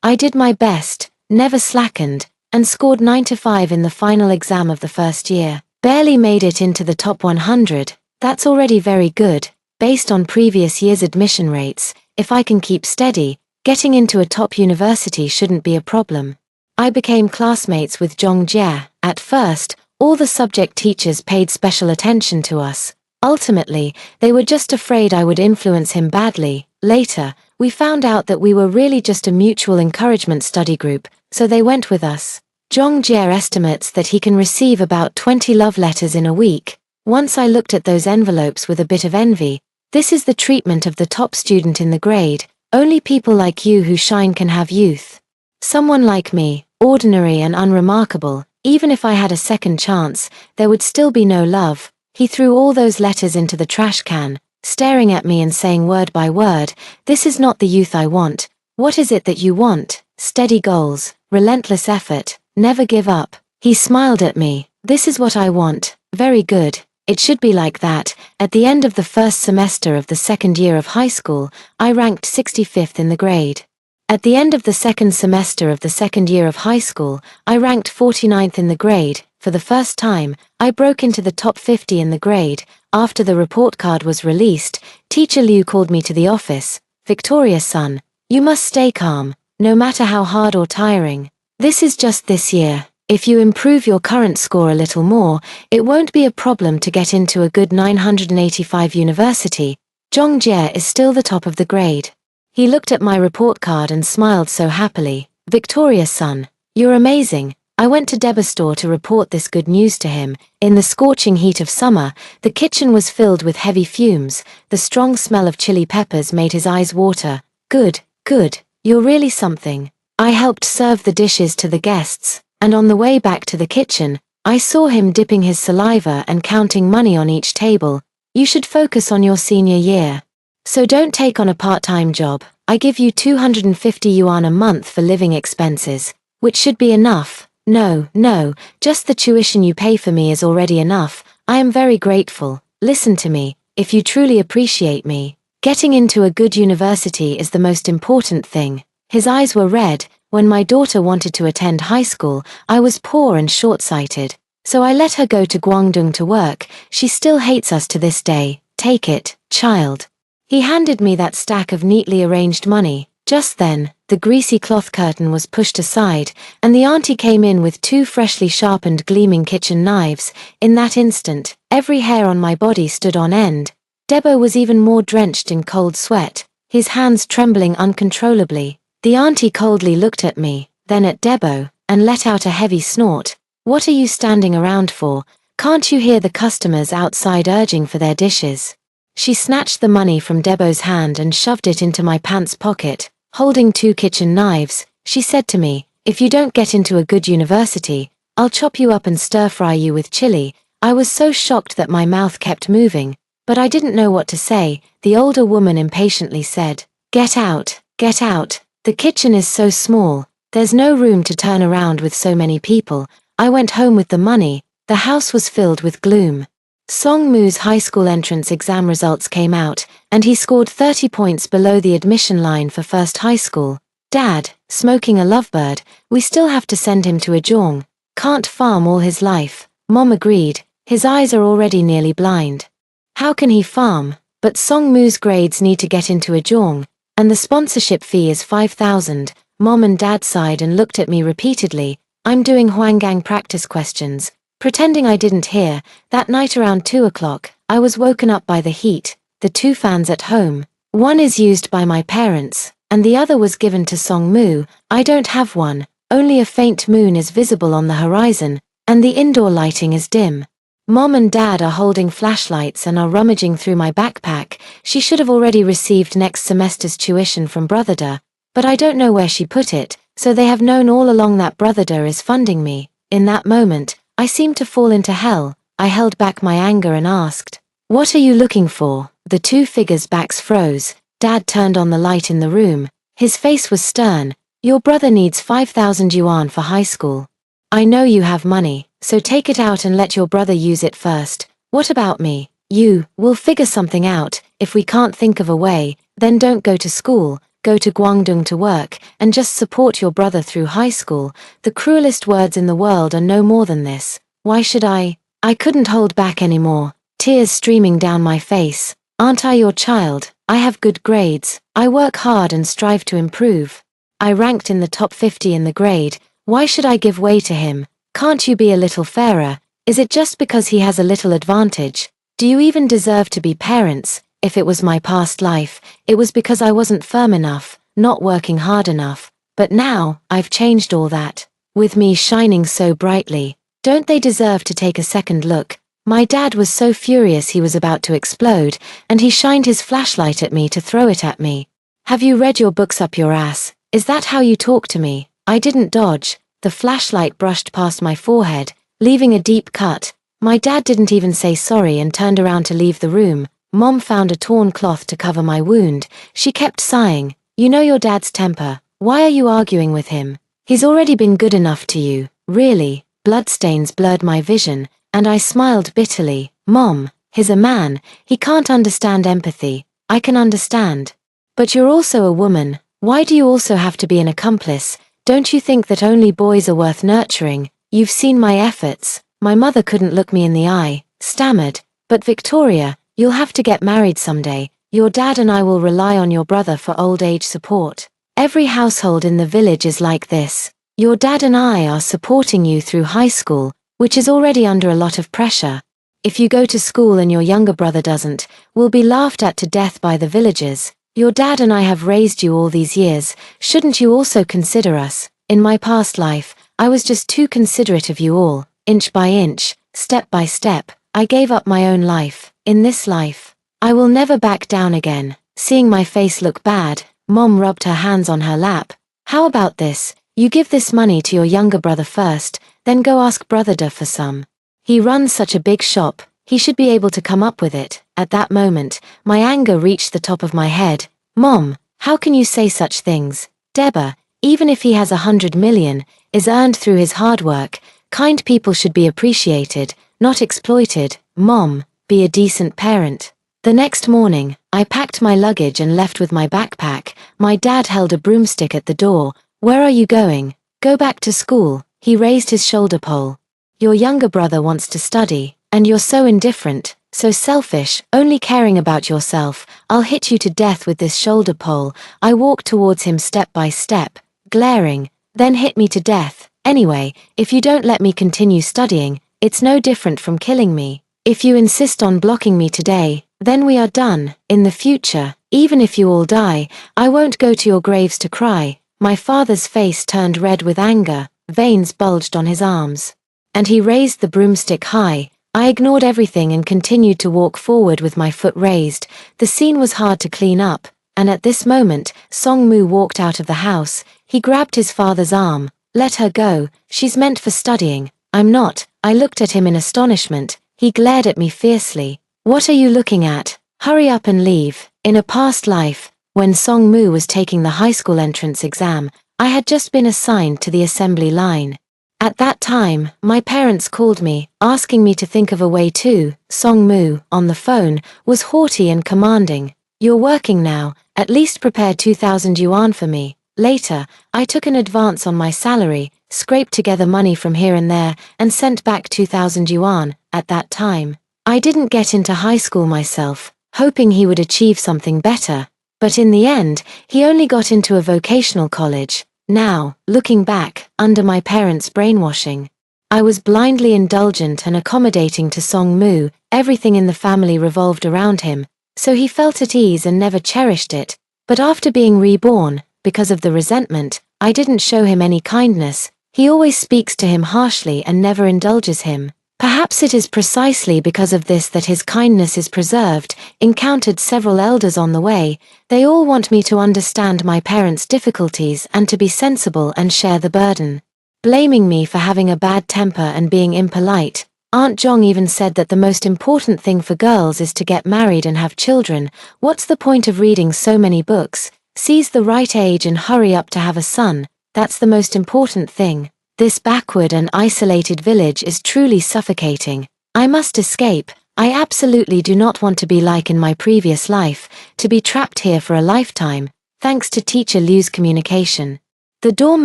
I did my best, never slackened, and scored 95 in the final exam of the first year. Barely made it into the top 100. That's already very good. Based on previous year's admission rates, if I can keep steady, getting into a top university shouldn't be a problem. I became classmates with Zhong Jie. At first, all the subject teachers paid special attention to us. Ultimately, they were just afraid I would influence him badly. Later, we found out that we were really just a mutual encouragement study group, so they went with us. Zhong Jie estimates that he can receive about 20 love letters in a week. Once I looked at those envelopes with a bit of envy. This is the treatment of the top student in the grade. Only people like you who shine can have youth. Someone like me, ordinary and unremarkable, even if I had a second chance, there would still be no love. He threw all those letters into the trash can, staring at me and saying word by word, this is not the youth I want. What is it that you want? Steady goals, relentless effort, never give up. He smiled at me. This is what I want. Very good. It should be like that. At the end of the first semester of the second year of high school, I ranked 65th in the grade. At the end of the second semester of the second year of high school, I ranked 49th in the grade. For the first time, I broke into the top 50 in the grade. After the report card was released, Teacher Liu called me to the office. Victoria's son, you must stay calm, no matter how hard or tiring. This is just this year. If you improve your current score a little more, it won't be a problem to get into a good 985 university. Zhongjie is still the top of the grade. He looked at my report card and smiled so happily. Victoria's son, you're amazing. I went to Deborah's store to report this good news to him. In the scorching heat of summer, the kitchen was filled with heavy fumes. The strong smell of chili peppers made his eyes water. Good, good, you're really something. I helped serve the dishes to the guests, and on the way back to the kitchen, I saw him dipping his saliva and counting money on each table. You should focus on your senior year. So don't take on a part-time job. I give you 250 yuan a month for living expenses, which should be enough. No, just the tuition you pay for me is already enough. I am very grateful. Listen to me, if you truly appreciate me. Getting into a good university is the most important thing. His eyes were red. When my daughter wanted to attend high school, I was poor and short-sighted. So I let her go to Guangdong to work. She still hates us to this day. Take it, child. He handed me that stack of neatly arranged money. Just then, the greasy cloth curtain was pushed aside, and the auntie came in with 2 freshly sharpened gleaming kitchen knives. In that instant, every hair on my body stood on end. Debo was even more drenched in cold sweat, his hands trembling uncontrollably. The auntie coldly looked at me, then at Debo, and let out a heavy snort. What are you standing around for? Can't you hear the customers outside urging for their dishes? She snatched the money from Debo's hand and shoved it into my pants pocket. Holding 2 kitchen knives, she said to me, if you don't get into a good university, I'll chop you up and stir-fry you with chili. I was so shocked that my mouth kept moving, but I didn't know what to say. The older woman impatiently said, get out, get out. The kitchen is so small, there's no room to turn around with so many people. I went home with the money. The house was filled with gloom. Song Mu's high school entrance exam results came out, and he scored 30 points below the admission line for first high school. Dad, smoking a lovebird, we still have to send him to a zhong. Can't farm all his life. Mom agreed, his eyes are already nearly blind. How can he farm? But Song Mu's grades need to get into a zhong, and the sponsorship fee is 5,000. Mom and Dad sighed and looked at me repeatedly. I'm doing Huanggang practice questions. Pretending I didn't hear. That night around 2 o'clock, I was woken up by the heat. The 2 fans at home. One is used by my parents, and the other was given to Song Mu. I don't have one. Only a faint moon is visible on the horizon, and the indoor lighting is dim. Mom and Dad are holding flashlights and are rummaging through my backpack. She should have already received next semester's tuition from Brotherda, but I don't know where she put it, so they have known all along that Brotherda is funding me. In that moment, I seemed to fall into hell. I held back my anger and asked, what are you looking for? The 2 figures' backs froze. Dad turned on the light in the room. His face was stern. Your brother needs 5,000 yuan for high school. I know you have money, so take it out and let your brother use it first. What about me? We'll figure something out. If we can't think of a way, then don't go to school. Go to Guangdong to work, and just support your brother through high school. The cruelest words in the world are no more than this. Why should I? I couldn't hold back anymore, tears streaming down my face. Aren't I your child? I have good grades. I work hard and strive to improve. I ranked in the top 50 in the grade. Why should I give way to him? Can't you be a little fairer? Is it just because he has a little advantage? Do you even deserve to be parents? If it was my past life, it was because I wasn't firm enough, not working hard enough. But now, I've changed all that. With me shining so brightly, don't they deserve to take a second look? My dad was so furious he was about to explode, and he shined his flashlight at me to throw it at me. Have you read your books up your ass? Is that how you talk to me? I didn't dodge. The flashlight brushed past my forehead, leaving a deep cut. My dad didn't even say sorry and turned around to leave the room. Mom found a torn cloth to cover my wound. She kept sighing. You know your dad's temper. Why are you arguing with him? He's already been good enough to you. Really? Bloodstains blurred my vision, and I smiled bitterly. Mom, he's a man. He can't understand empathy. I can understand. But you're also a woman. Why do you also have to be an accomplice? Don't you think that only boys are worth nurturing? You've seen my efforts. My mother couldn't look me in the eye, stammered. But Victoria, you'll have to get married someday. Your dad and I will rely on your brother for old age support. Every household in the village is like this. Your dad and I are supporting you through high school, which is already under a lot of pressure. If you go to school and your younger brother doesn't, we'll be laughed at to death by the villagers. Your dad and I have raised you all these years, shouldn't you also consider us? In my past life, I was just too considerate of you all, inch by inch, step by step. I gave up my own life. In this life, I will never back down again. Seeing my face look bad, Mom rubbed her hands on her lap. How about this? You give this money to your younger brother first, then go ask Brother Da for some. He runs such a big shop, he should be able to come up with it. At that moment, my anger reached the top of my head. Mom, how can you say such things? Deborah, even if he has 100 million, is earned through his hard work. Kind people should be appreciated, not exploited. Mom, be a decent parent. The next morning, I packed my luggage and left with my backpack. My dad held a broomstick at the door. Where are you going? Go back to school. He raised his shoulder pole. Your younger brother wants to study, and you're so indifferent, so selfish, only caring about yourself. I'll hit you to death with this shoulder pole. I walked towards him step by step, glaring, then hit me to death. Anyway, if you don't let me continue studying, it's no different from killing me. If you insist on blocking me today, then we are done. In the future, even if you all die, I won't go to your graves to cry. My father's face turned red with anger, veins bulged on his arms. And he raised the broomstick high. I ignored everything and continued to walk forward with my foot raised. The scene was hard to clean up, and at this moment, Song Mu walked out of the house. He grabbed his father's arm. Let her go, she's meant for studying. I'm not. I looked at him in astonishment. He glared at me fiercely. What are you looking at? Hurry up and leave. In a past life, when Song Mu was taking the high school entrance exam, I had just been assigned to the assembly line. At that time, my parents called me, asking me to think of a way to. Song Mu, on the phone, was haughty and commanding. You're working now, at least prepare 2,000 yuan for me. Later, I took an advance on my salary, scraped together money from here and there, and sent back 2,000 yuan. At that time, I didn't get into high school myself, hoping he would achieve something better. But in the end, he only got into a vocational college. Now, looking back, under my parents' brainwashing, I was blindly indulgent and accommodating to Song Mu. Everything in the family revolved around him, so he felt at ease and never cherished it. But after being reborn, because of the resentment, I didn't show him any kindness. He always speaks to him harshly and never indulges him. Perhaps it is precisely because of this that his kindness is preserved. Encountered several elders on the way. They all want me to understand my parents' difficulties and to be sensible and share the burden, blaming me for having a bad temper and being impolite. Aunt Zhong even said that the most important thing for girls is to get married and have children. What's the point of reading so many books? Seize the right age and hurry up to have a son. That's the most important thing. This backward and isolated village is truly suffocating. I must escape. I absolutely do not want to be like in my previous life, to be trapped here for a lifetime, thanks to Teacher Liu's communication. The dorm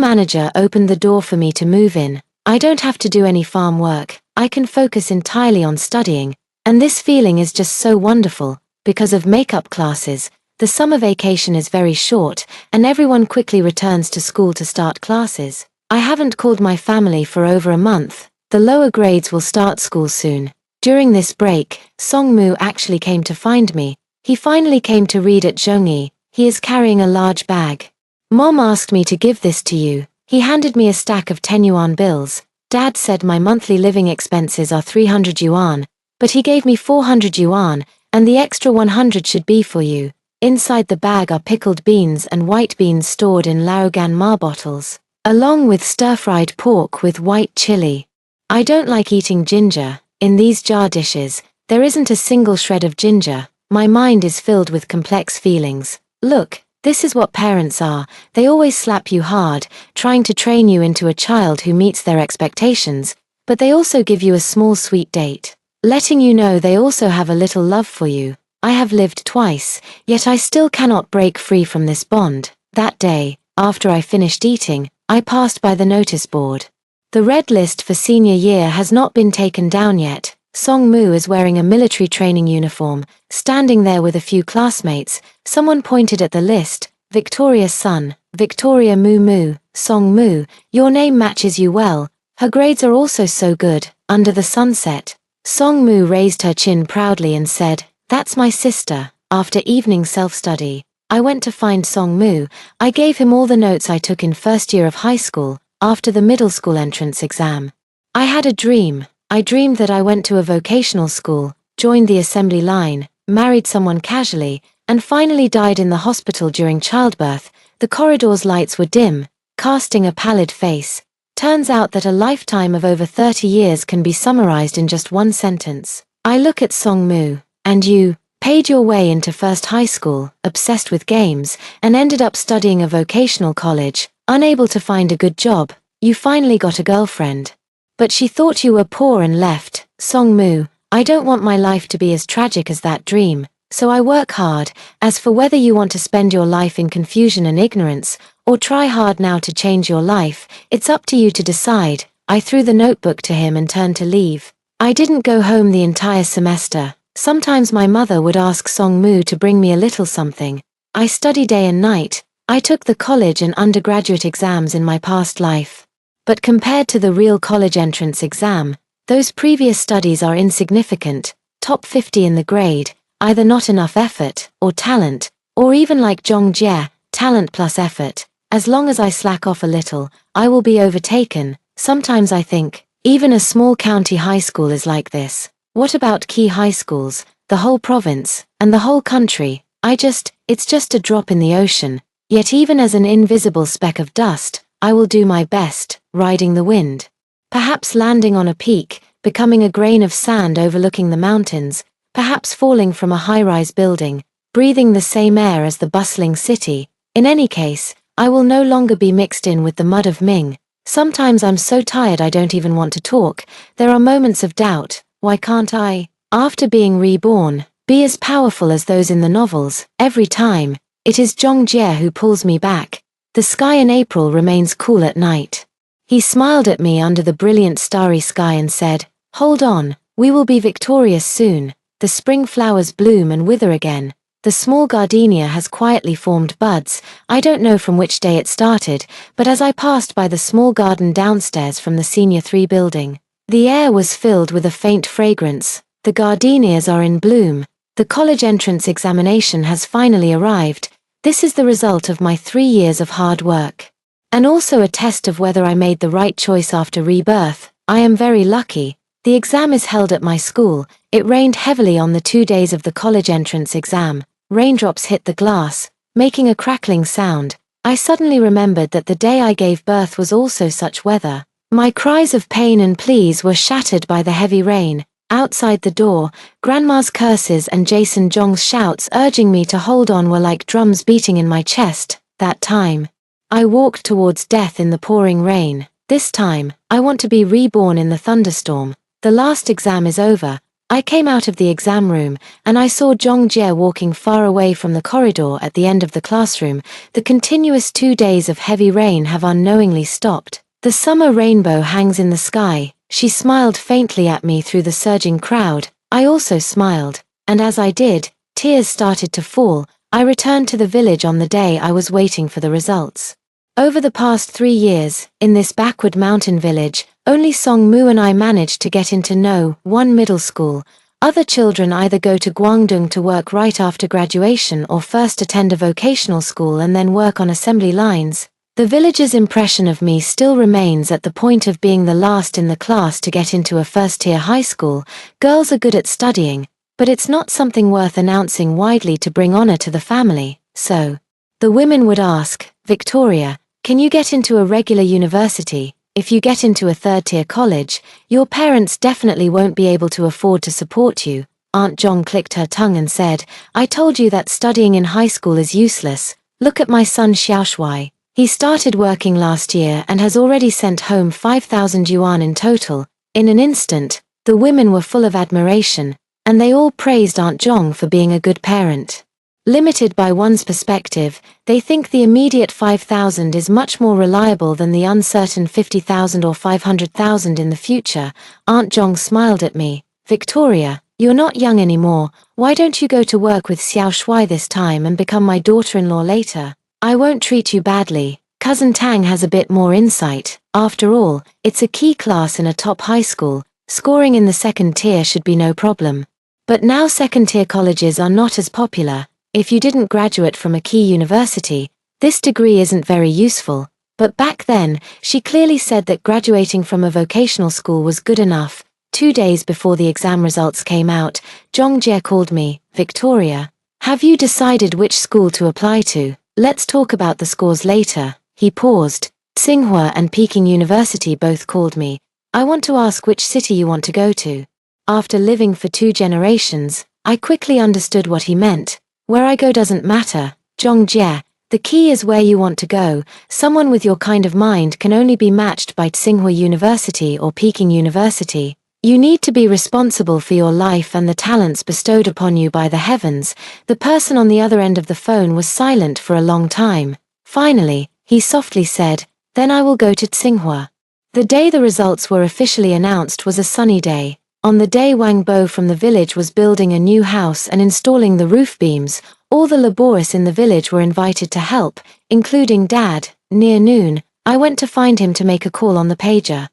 manager opened the door for me to move in. I don't have to do any farm work. I can focus entirely on studying, and this feeling is just so wonderful. Because of makeup classes, the summer vacation is very short, and everyone quickly returns to school to start classes. I haven't called my family for over a month. The lower grades will start school soon. During this break, Song Mu actually came to find me. He finally came to read at Zhongyi. He is carrying a large bag. Mom asked me to give this to you. He handed me a stack of 10 yuan bills. Dad said my monthly living expenses are 300 yuan, but he gave me 400 yuan, and the extra 100 should be for you. Inside the bag are pickled beans and white beans stored in Laogan Ma bottles, along with stir-fried pork with white chili. I don't like eating ginger. In these jar dishes, there isn't a single shred of ginger. My mind is filled with complex feelings. Look, this is what parents are. They always slap you hard, trying to train you into a child who meets their expectations, but they also give you a small sweet date, letting you know they also have a little love for you. I have lived twice, yet I still cannot break free from this bond. That day, after I finished eating, I passed by the notice board. The red list for senior year has not been taken down yet. Song Mu is wearing a military training uniform, standing there with a few classmates. Someone pointed at the list. Victoria's son, Victoria Mu Mu. Song Mu, your name matches you well. Her grades are also so good, under the sunset. Song Mu raised her chin proudly and said, that's my sister. After evening self-study, I went to find Song Mu. I gave him all the notes I took in first year of high school, after the middle school entrance exam. I had a dream. I dreamed that I went to a vocational school, joined the assembly line, married someone casually, and finally died in the hospital during childbirth. The corridor's lights were dim, casting a pallid face. Turns out that a lifetime of over 30 years can be summarized in just one sentence. I look at Song Mu, and you paid your way into first high school, obsessed with games, and ended up studying a vocational college, unable to find a good job. You finally got a girlfriend. But she thought you were poor and left. Song Mu, I don't want my life to be as tragic as that dream, so I work hard. As for whether you want to spend your life in confusion and ignorance, or try hard now to change your life, it's up to you to decide. I threw the notebook to him and turned to leave. I didn't go home the entire semester. Sometimes my mother would ask Song Mu to bring me a little something. I study day and night. I took the college and undergraduate exams in my past life. But compared to the real college entrance exam, those previous studies are insignificant, top 50 in the grade, either not enough effort, or talent, or even like Zhong Jie, talent plus effort. As long as I slack off a little, I will be overtaken. Sometimes I think, even a small county high school is like this. What about key high schools, the whole province, and the whole country? It's just a drop in the ocean. Yet even as an invisible speck of dust, I will do my best, riding the wind. Perhaps landing on a peak, becoming a grain of sand overlooking the mountains, perhaps falling from a high-rise building, breathing the same air as the bustling city. In any case, I will no longer be mixed in with the mud of Ming. Sometimes I'm so tired I don't even want to talk. There are moments of doubt. Why can't I, after being reborn, be as powerful as those in the novels? Every time, it is Zhong Jie who pulls me back. The sky in April remains cool at night. He smiled at me under the brilliant starry sky and said, hold on, we will be victorious soon. The spring flowers bloom and wither again. The small gardenia has quietly formed buds. I don't know from which day it started, but as I passed by the small garden downstairs from the Senior 3 building, the air was filled with a faint fragrance. The gardenias are in bloom. The college entrance examination has finally arrived. This is the result of my 3 years of hard work. And also a test of whether I made the right choice after rebirth. I am very lucky. The exam is held at my school. It rained heavily on the 2 days of the college entrance exam. Raindrops hit the glass, making a crackling sound. I suddenly remembered that the day I gave birth was also such weather. My cries of pain and pleas were shattered by the heavy rain. Outside the door, Grandma's curses and Jason Zhong's shouts urging me to hold on were like drums beating in my chest. That time, I walked towards death in the pouring rain. This time, I want to be reborn in the thunderstorm. The last exam is over. I came out of the exam room, and I saw Zhong Jie walking far away from the corridor at the end of the classroom. The continuous 2 days of heavy rain have unknowingly stopped. The summer rainbow hangs in the sky. She smiled faintly at me through the surging crowd. I also smiled, and as I did, tears started to fall. I returned to the village on the day I was waiting for the results. Over the past 3 years, in this backward mountain village, only Song Mu and I managed to get into No. 1 middle school. Other children either go to Guangdong to work right after graduation or first attend a vocational school and then work on assembly lines. The village's impression of me still remains at the point of being the last in the class to get into a first-tier high school. Girls are good at studying, but it's not something worth announcing widely to bring honor to the family. So, the women would ask, Victoria, can you get into a regular university? If you get into a third-tier college, your parents definitely won't be able to afford to support you. Aunt Zhong clicked her tongue and said, I told you that studying in high school is useless. Look at my son Xiaoshui. He started working last year and has already sent home 5,000 yuan in total. In an instant, the women were full of admiration, and they all praised Aunt Zhong for being a good parent. Limited by one's perspective, they think the immediate 5,000 is much more reliable than the uncertain 50,000 or 500,000 in the future. Aunt Zhong smiled at me. Victoria, you're not young anymore. Why don't you go to work with Xiao Shui this time and become my daughter-in-law later? I won't treat you badly. Cousin Tang has a bit more insight. After all, it's a key class in a top high school. Scoring in the second tier should be no problem. But now second-tier colleges are not as popular. If you didn't graduate from a key university, this degree isn't very useful. But back then, she clearly said that graduating from a vocational school was good enough. 2 days before the exam results came out, Zhong Jie called me. Victoria, have you decided which school to apply to? Let's talk about the scores later. He paused. Tsinghua and Peking University both called me. I want to ask which city you want to go to. After living for 2 generations, I quickly understood what he meant. Where I go doesn't matter, Zhong Jie. The key is where you want to go. Someone with your kind of mind can only be matched by Tsinghua University or Peking University. You need to be responsible for your life and the talents bestowed upon you by the heavens. The person on the other end of the phone was silent for a long time. Finally, he softly said, "Then I will go to Tsinghua." The day the results were officially announced was a sunny day. On the day Wang Bo from the village was building a new house and installing the roof beams, all the laborious in the village were invited to help, including Dad. Near noon, I went to find him to make a call on the pager.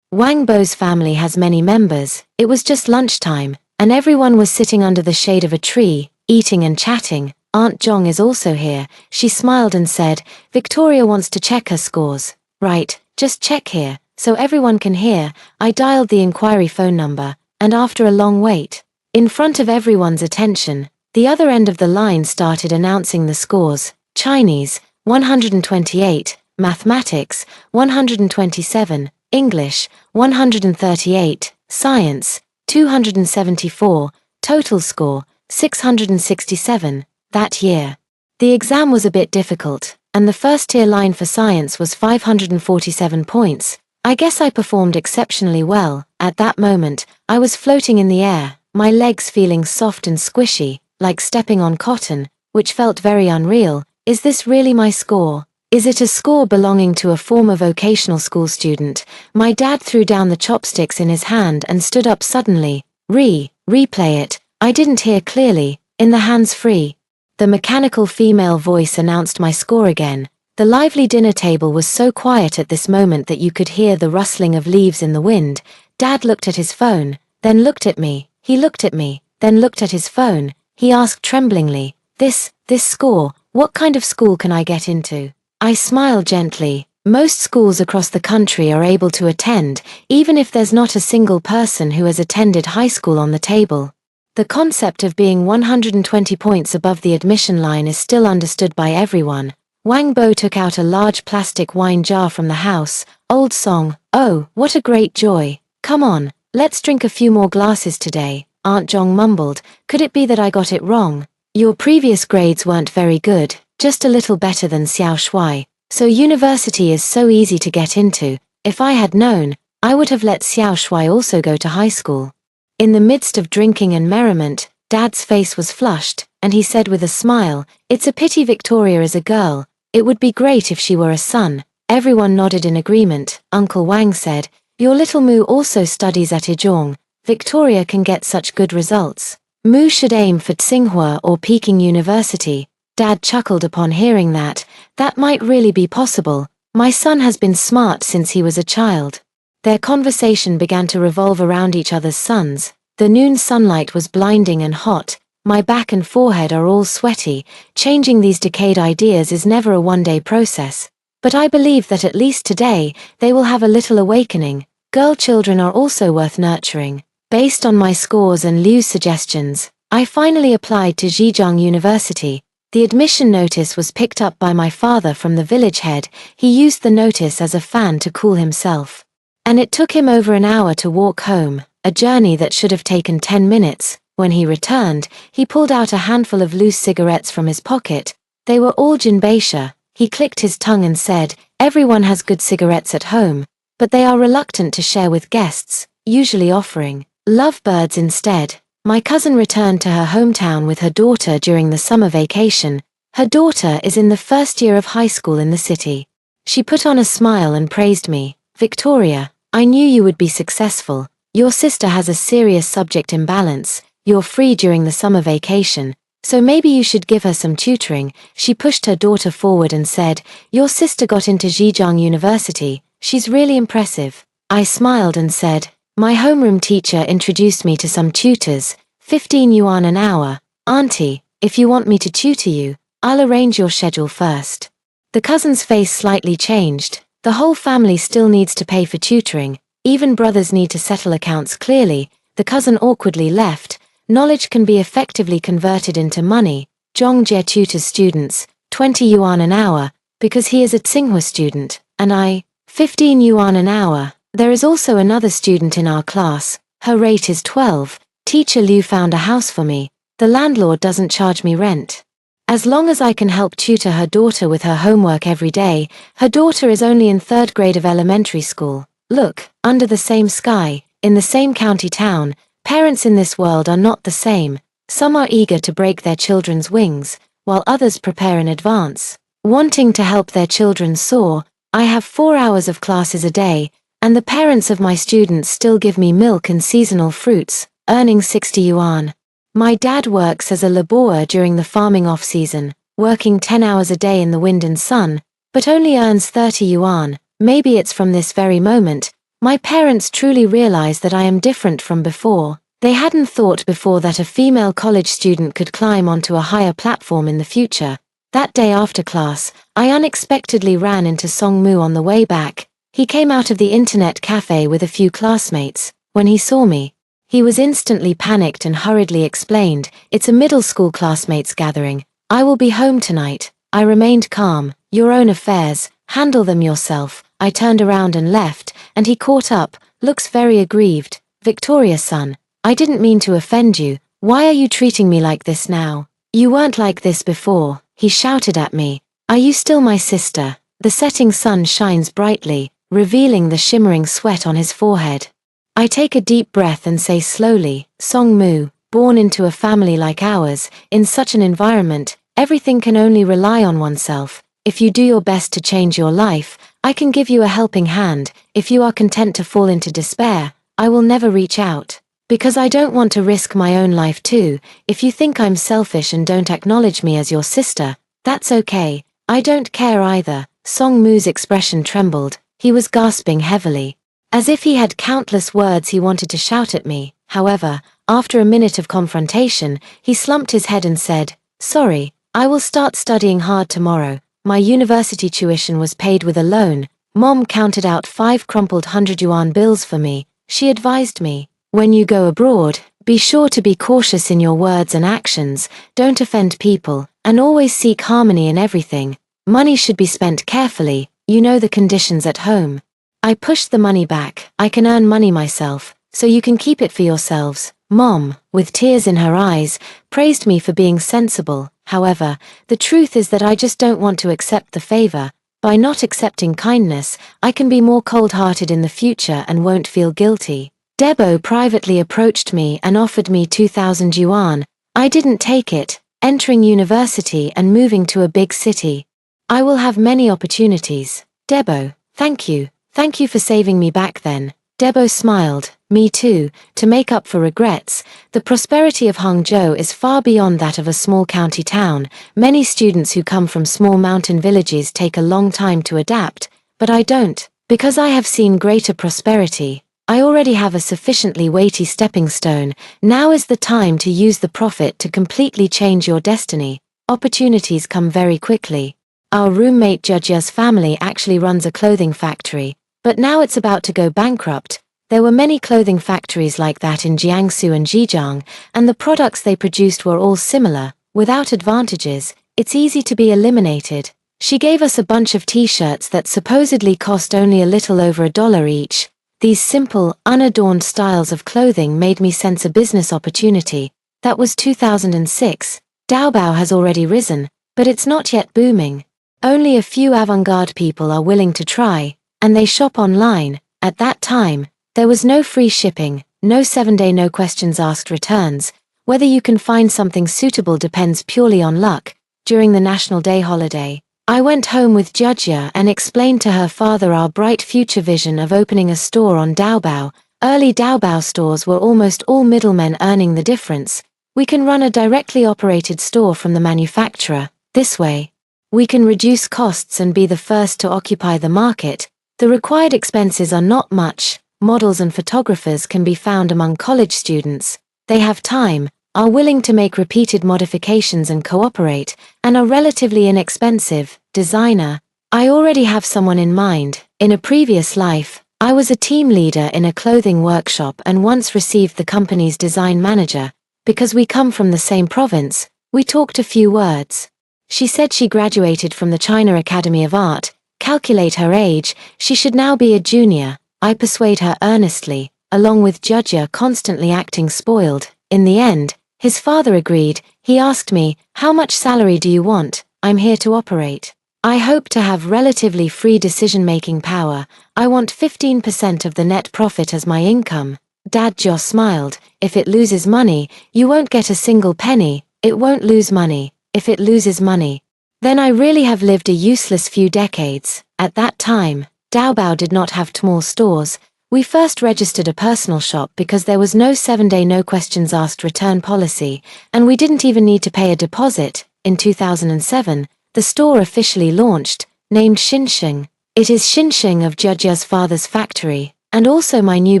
Wang Bo's family has many members. It was just lunchtime, and everyone was sitting under the shade of a tree, eating and chatting. Aunt Zhong is also here. She smiled and said, "Victoria wants to check her scores." "Right, just check here, so everyone can hear." I dialed the inquiry phone number, and after a long wait, in front of everyone's attention, the other end of the line started announcing the scores. Chinese, 128, Mathematics, 127, English, 138, Science, 274, total score, 667, that year. The exam was a bit difficult, and the first-tier line for Science was 547 points. I guess I performed exceptionally well. At that moment, I was floating in the air, my legs feeling soft and squishy, like stepping on cotton, which felt very unreal. Is this really my score? Is it a score belonging to a former vocational school student? My dad threw down the chopsticks in his hand and stood up suddenly. Replay it. I didn't hear clearly. In the hands-free. The mechanical female voice announced my score again. The lively dinner table was so quiet at this moment that you could hear the rustling of leaves in the wind. Dad looked at his phone, then looked at me. He looked at me, then looked at his phone. He asked tremblingly, This score, what kind of school can I get into?" I smiled gently. Most schools across the country are able to attend, even if there's not a single person who has attended high school on the table. The concept of being 120 points above the admission line is still understood by everyone. Wang Bo took out a large plastic wine jar from the house. Old song. "Oh, what a great joy. Come on, let's drink a few more glasses today." Aunt Zhong mumbled, "Could it be that I got it wrong? Your previous grades weren't very good, just a little better than Xiao Shuai. So university is so easy to get into. If I had known, I would have let Xiao Shuai also go to high school." In the midst of drinking and merriment, Dad's face was flushed, and he said with a smile, "It's a pity Victoria is a girl. It would be great if she were a son." Everyone nodded in agreement. Uncle Wang said, "Your little Mu also studies at Zhejiang. Victoria can get such good results. Mu should aim for Tsinghua or Peking University." Dad chuckled upon hearing that. That might really be possible. My son has been smart since he was a child. Their conversation began to revolve around each other's sons. The noon sunlight was blinding and hot. My back and forehead are all sweaty. Changing these decayed ideas is never a one-day process. But I believe that at least today, they will have a little awakening. Girl children are also worth nurturing. Based on my scores and Liu's suggestions, I finally applied to Zhejiang University. The admission notice was picked up by my father from the village head. He used the notice as a fan to cool himself. And it took him over an hour to walk home, a journey that should have taken 10 minutes. When he returned, he pulled out a handful of loose cigarettes from his pocket. They were all Jinbeisha. He clicked his tongue and said, "Everyone has good cigarettes at home, but they are reluctant to share with guests, usually offering lovebirds instead." My cousin returned to her hometown with her daughter during the summer vacation. Her daughter is in the first year of high school in the city. She put on a smile and praised me. "Victoria, I knew you would be successful. Your sister has a serious subject imbalance. You're free during the summer vacation, So maybe you should give her some tutoring. She pushed her daughter forward and said, your sister got into Zhejiang University. She's really impressive. I smiled and said, my homeroom teacher introduced me to some tutors, 15 yuan an hour. Auntie, if you want me to tutor you, I'll arrange your schedule first. The cousin's face slightly changed. The whole family still needs to pay for tutoring. Even brothers need to settle accounts clearly. The cousin awkwardly left. Knowledge can be effectively converted into money. Zhongjie tutors students, 20 yuan an hour, because he is a Tsinghua student, and I, 15 yuan an hour. There is also another student in our class. Her rate is 12. Teacher Liu found a house for me. The landlord doesn't charge me rent. As long as I can help tutor her daughter with her homework every day. Her daughter is only in 3rd grade of elementary school. Look, under the same sky, in the same county town, parents in this world are not the same. Some are eager to break their children's wings, while others prepare in advance, wanting to help their children soar. I have 4 hours of classes a day, and the parents of my students still give me milk and seasonal fruits, earning 60 yuan. My dad works as a laborer during the farming off-season, working 10 hours a day in the wind and sun, but only earns 30 yuan. Maybe it's from this very moment, my parents truly realize that I am different from before. They hadn't thought before that a female college student could climb onto a higher platform in the future. That day after class, I unexpectedly ran into Song Mu on the way back. He came out of the internet cafe with a few classmates. When he saw me, he was instantly panicked and hurriedly explained, it's a middle school classmates gathering. I will be home tonight. I remained calm. Your own affairs, handle them yourself. I turned around and left, and he caught up, looks very aggrieved. Victoria-san, I didn't mean to offend you. Why are you treating me like this now? You weren't like this before, he shouted at me. Are you still my sister? The setting sun shines brightly, revealing the shimmering sweat on his forehead. I take a deep breath and say slowly, Song Mu, born into a family like ours, in such an environment, everything can only rely on oneself. If you do your best to change your life, I can give you a helping hand. If you are content to fall into despair, I will never reach out. Because I don't want to risk my own life too. If you think I'm selfish and don't acknowledge me as your sister, that's okay. I don't care either. Song Mu's expression trembled. He was gasping heavily, as if he had countless words he wanted to shout at me. However, after a minute of confrontation, he slumped his head and said, sorry, I will start studying hard tomorrow. My university tuition was paid with a loan. Mom counted out 5 crumpled 100 yuan bills for me. She advised me, when you go abroad, be sure to be cautious in your words and actions, don't offend people, and always seek harmony in everything. Money should be spent carefully, you know the conditions at home. I pushed the money back. I can earn money myself, so you can keep it for yourselves. Mom, with tears in her eyes, praised me for being sensible. However, the truth is that I just don't want to accept the favor. By not accepting kindness, I can be more cold-hearted in the future and won't feel guilty. Debo privately approached me and offered me 2,000 yuan. I didn't take it. Entering university and moving to a big city, I will have many opportunities. Debo, thank you. Thank you for saving me back then. Debo smiled. Me too. To make up for regrets, the prosperity of Hangzhou is far beyond that of a small county town. Many students who come from small mountain villages take a long time to adapt, but I don't. Because I have seen greater prosperity, I already have a sufficiently weighty stepping stone. Now is the time to use the profit to completely change your destiny. Opportunities come very quickly. Our roommate Judge's family actually runs a clothing factory, but now it's about to go bankrupt. There were many clothing factories like that in Jiangsu and Zhejiang, and the products they produced were all similar, without advantages. It's easy to be eliminated. She gave us a bunch of t-shirts that supposedly cost only a little over $1 each. These simple, unadorned styles of clothing made me sense a business opportunity. That was 2006. Taobao has already risen, but it's not yet booming. Only a few avant-garde people are willing to try, and they shop online. At that time, there was no free shipping, no 7-day no questions asked returns. Whether you can find something suitable depends purely on luck. During the National Day holiday, I went home with Judgia and explained to her father our bright future vision of opening a store on Taobao. Early Taobao stores were almost all middlemen earning the difference. We can run a directly operated store from the manufacturer. This way, we can reduce costs and be the first to occupy the market. The required expenses are not much. Models and photographers can be found among college students. They have time, are willing to make repeated modifications and cooperate, and are relatively inexpensive. Designer. I already have someone in mind. In a previous life, I was a team leader in a clothing workshop and once received the company's design manager. Because we come from the same province, we talked a few words. She said she graduated from the China Academy of Art. Calculate her age, she should now be a junior. I persuade her earnestly, along with Judger constantly acting spoiled. In the end, his father agreed. He asked me, "How much salary do you want?" "I'm here to operate. I hope to have relatively free decision-making power. I want 15% of the net profit as my income." Dad Joe smiled. "If it loses money, you won't get a single penny." "It won't lose money. If it loses money, then I really have lived a useless few decades." At that time, Daobao did not have small stores. We first registered a personal shop because there was no 7-day no questions asked return policy, and we didn't even need to pay a deposit. In 2007, the store officially launched, named Xinsheng. It is Xinsheng of Judge's father's factory, and also my new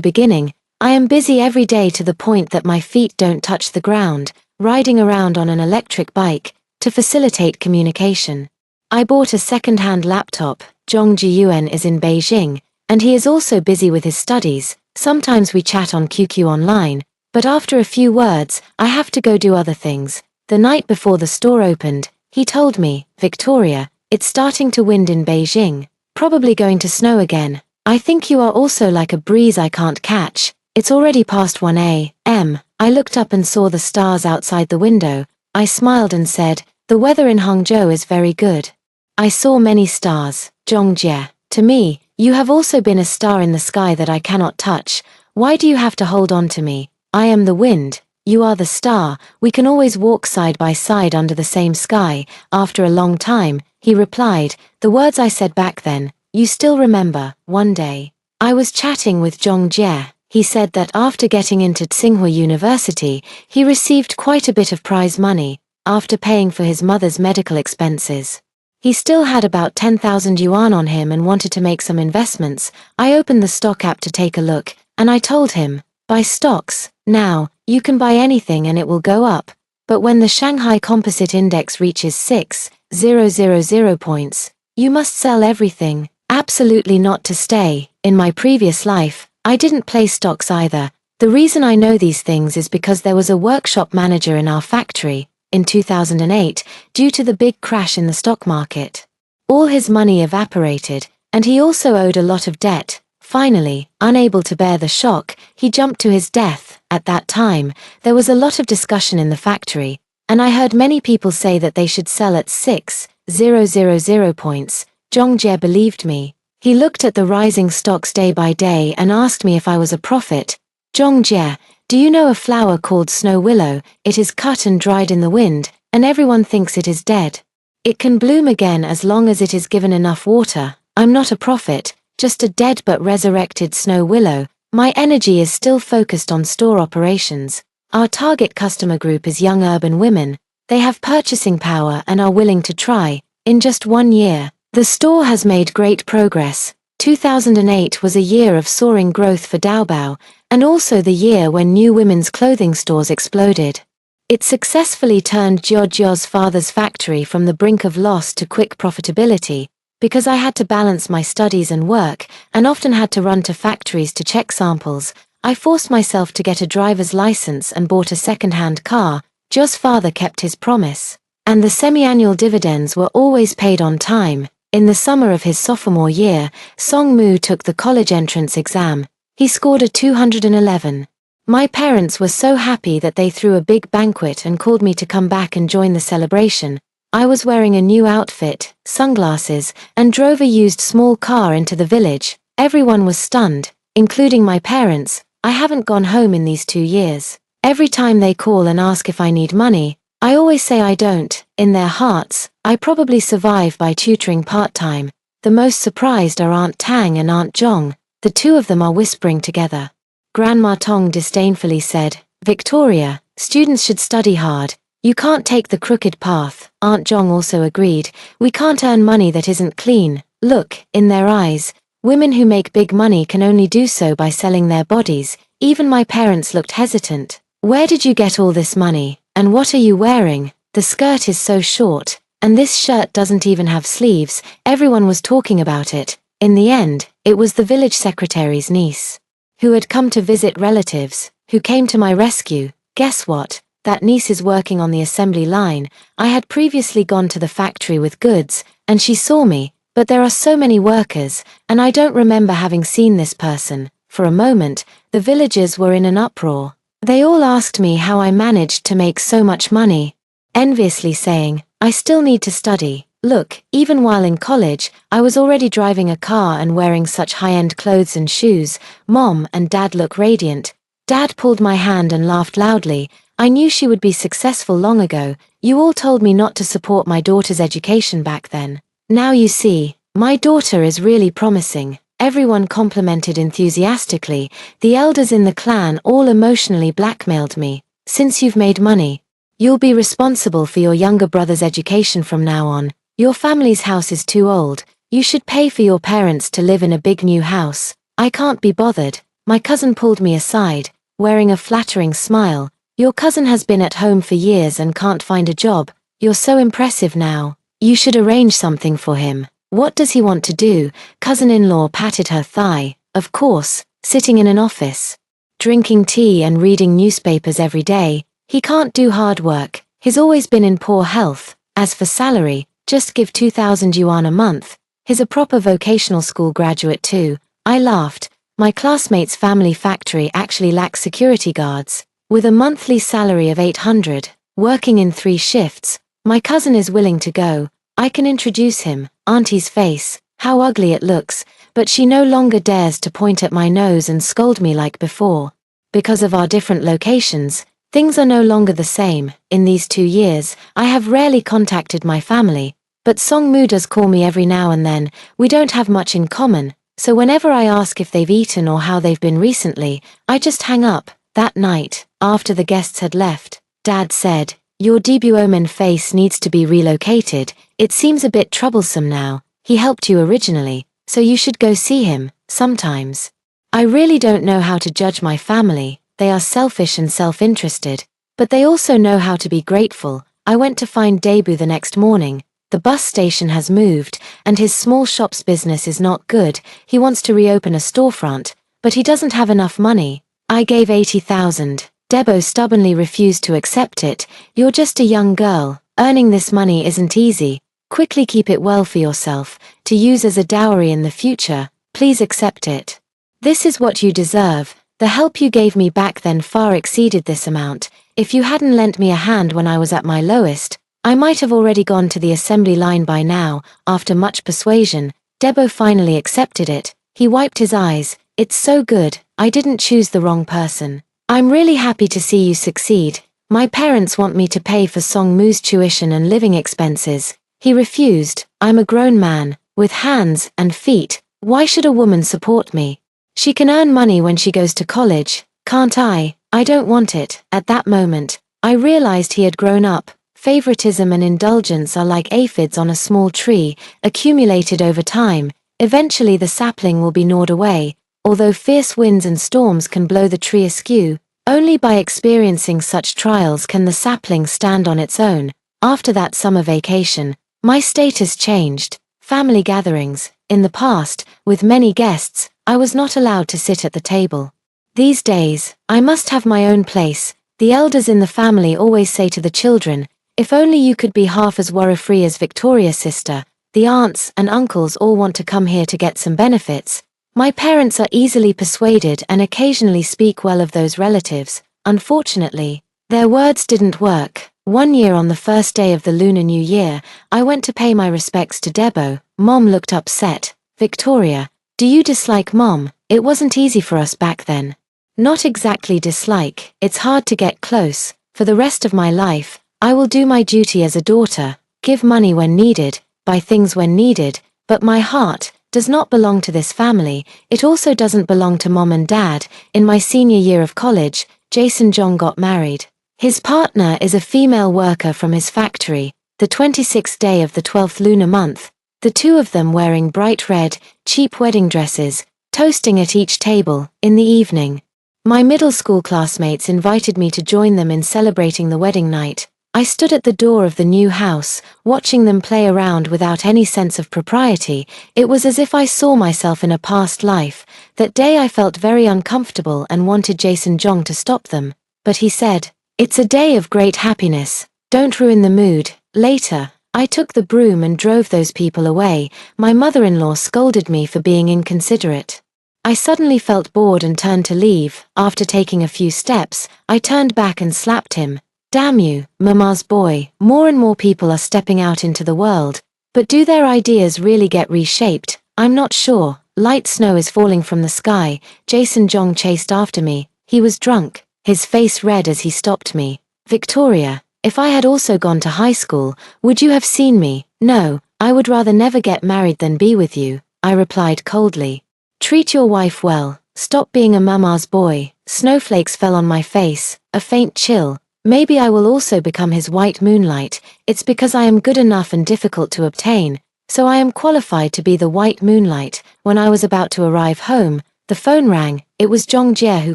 beginning. I am busy every day to the point that my feet don't touch the ground, riding around on an electric bike, to facilitate communication. I bought a second-hand laptop. Zhongji Yuan is in Beijing, and he is also busy with his studies. Sometimes we chat on QQ online, but after a few words, I have to go do other things. The night before the store opened, he told me, "Victoria, it's starting to wind in Beijing, probably going to snow again. I think you are also like a breeze I can't catch. It's already past 1 a.m. I looked up and saw the stars outside the window. I smiled and said, "The weather in Hangzhou is very good." I saw many stars. Zhongjie, to me, you have also been a star in the sky that I cannot touch. Why do you have to hold on to me? I am the wind. You are the star. We can always walk side by side under the same sky. After a long time, he replied, the words I said back then. You still remember. One day, I was chatting with Zhongjie. He said that after getting into Tsinghua University, he received quite a bit of prize money, after paying for his mother's medical expenses. He still had about 10,000 yuan on him and wanted to make some investments. I opened the stock app to take a look, and I told him, buy stocks. Now, you can buy anything and it will go up. But when the Shanghai Composite Index reaches 6,000 points, you must sell everything. Absolutely not to stay. In my previous life, I didn't play stocks either. The reason I know these things is because there was a workshop manager in our factory, in 2008, due to the big crash in the stock market. All his money evaporated, and he also owed a lot of debt. Finally, unable to bear the shock, he jumped to his death. At that time, there was a lot of discussion in the factory, and I heard many people say that they should sell at 6,000 points. Zhongjie believed me. He looked at the rising stocks day by day and asked me if I was a prophet. Zhongjie, do you know a flower called snow willow? It is cut and dried in the wind, and everyone thinks it is dead. It can bloom again as long as it is given enough water. I'm not a prophet, just a dead but resurrected snow willow. My energy is still focused on store operations. Our target customer group is young urban women. They have purchasing power and are willing to try. In just 1 year, the store has made great progress. 2008 was a year of soaring growth for Daobao, and also the year when new women's clothing stores exploded. It successfully turned Jiozhou's father's factory from the brink of loss to quick profitability. Because I had to balance my studies and work, and often had to run to factories to check samples, I forced myself to get a driver's license and bought a second-hand car. Zhou's father kept his promise, and the semi-annual dividends were always paid on time. In the summer of his sophomore year, Song Mu took the college entrance exam. He scored a 211. My parents were so happy that they threw a big banquet and called me to come back and join the celebration. I was wearing a new outfit, sunglasses, and drove a used small car into the village. Everyone was stunned, including my parents. I haven't gone home in these 2 years. Every time they call and ask if I need money, I always say I don't. In their hearts, I probably survive by tutoring part-time. The most surprised are Aunt Tang and Aunt Zhong. The two of them are whispering together. Grandma Tong disdainfully said, Victoria, Students should study hard. You can't take the crooked path, Aunt Jong also agreed. We can't earn money that isn't clean. Look, in their eyes, women who make big money can only do so by selling their bodies. Even my parents looked hesitant. Where did you get all this money? And what are you wearing? The skirt is so short, and this shirt doesn't even have sleeves. Everyone was talking about it. In the end, it was the village secretary's niece, who had come to visit relatives, who came to my rescue. Guess what? That niece is working on the assembly line. I had previously gone to the factory with goods, and she saw me, but there are so many workers, and I don't remember having seen this person. For a moment, the villagers were in an uproar. They all asked me how I managed to make so much money, enviously saying, I still need to study. Look, even while in college, I was already driving a car and wearing such high-end clothes and shoes. Mom and Dad look radiant. Dad pulled my hand and laughed loudly. I knew she would be successful long ago. You all told me not to support my daughter's education back then. Now you see, my daughter is really promising. Everyone complimented enthusiastically. The elders in the clan all emotionally blackmailed me. Since you've made money, you'll be responsible for your younger brother's education from now on. Your family's house is too old. You should pay for your parents to live in a big new house. I can't be bothered. My cousin pulled me aside, wearing a flattering smile. Your cousin has been at home for years and can't find a job. You're so impressive now. You should arrange something for him. What does he want to do? Cousin-in-law patted her thigh. Of course, sitting in an office, drinking tea and reading newspapers every day. He can't do hard work. He's always been in poor health. As for salary, just give 2,000 yuan a month. He's a proper vocational school graduate too. I laughed. My classmate's family factory actually lacks security guards. With a monthly salary of 800, working in 3 shifts, my cousin is willing to go. I can introduce him. Auntie's face, how ugly it looks, but she no longer dares to point at my nose and scold me like before. Because of our different locations, things are no longer the same. In these 2 years, I have rarely contacted my family, but Song-mu does call me every now and then. We don't have much in common, so whenever I ask if they've eaten or how they've been recently, I just hang up. That night, after the guests had left, Dad said, your Debuomen face needs to be relocated. It seems a bit troublesome now. He helped you originally, so you should go see him, sometimes. I really don't know how to judge my family. They are selfish and self-interested, but they also know how to be grateful. I went to find Debu the next morning. The bus station has moved, and his small shop's business is not good. He wants to reopen a storefront, but he doesn't have enough money. I gave 80,000. Debo stubbornly refused to accept it. You're just a young girl. Earning this money isn't easy. Quickly keep it well for yourself, to use as a dowry in the future. Please accept it. This is what you deserve. The help you gave me back then far exceeded this amount. If you hadn't lent me a hand when I was at my lowest, I might have already gone to the assembly line by now. After much persuasion, Debo finally accepted it. He wiped his eyes. It's so good. I didn't choose the wrong person. I'm really happy to see you succeed. My parents want me to pay for Song-mu's tuition and living expenses. He refused. I'm a grown man, with hands and feet. Why should a woman support me? She can earn money when she goes to college, can't I? I don't want it. At that moment, I realized he had grown up. Favoritism and indulgence are like aphids on a small tree, accumulated over time. Eventually the sapling will be gnawed away. Although fierce winds and storms can blow the tree askew, only by experiencing such trials can the sapling stand on its own. After that summer vacation, my status changed. Family gatherings. In the past, with many guests, I was not allowed to sit at the table. These days, I must have my own place. The elders in the family always say to the children, if only you could be half as worry-free as Victoria's sister. The aunts and uncles all want to come here to get some benefits. My parents are easily persuaded and occasionally speak well of those relatives. Unfortunately, their words didn't work. One year on the first day of the Lunar New Year, I went to pay my respects to Debo. Mom looked upset. Victoria, do you dislike Mom? It wasn't easy for us back then. Not exactly dislike, it's hard to get close. For the rest of my life, I will do my duty as a daughter, give money when needed, buy things when needed, but my heart does not belong to this family. It also doesn't belong to Mom and Dad. In my senior year of college, Jason Jong got married. His partner is a female worker from his factory, the 26th day of the 12th lunar month, the two of them wearing bright red, cheap wedding dresses, toasting at each table, in the evening. My middle school classmates invited me to join them in celebrating the wedding night. I stood at the door of the new house, watching them play around without any sense of propriety. It was as if I saw myself in a past life. That day I felt very uncomfortable and wanted Jason Jong to stop them. But he said, "It's a day of great happiness. Don't ruin the mood." Later, I took the broom and drove those people away. My mother-in-law scolded me for being inconsiderate. I suddenly felt bored and turned to leave. After taking a few steps, I turned back and slapped him. "Damn you, Mama's boy." More and more people are stepping out into the world. But do their ideas really get reshaped? I'm not sure. Light snow is falling from the sky. Jason Jong chased after me. He was drunk, his face red as he stopped me. "Victoria, if I had also gone to high school, would you have seen me?" "No, I would rather never get married than be with you," I replied coldly. "Treat your wife well. Stop being a mama's boy." Snowflakes fell on my face, a faint chill. Maybe I will also become his white moonlight. It's because I am good enough and difficult to obtain, so I am qualified to be the white moonlight. When I was about to arrive home, the phone rang. It was Jong Jie who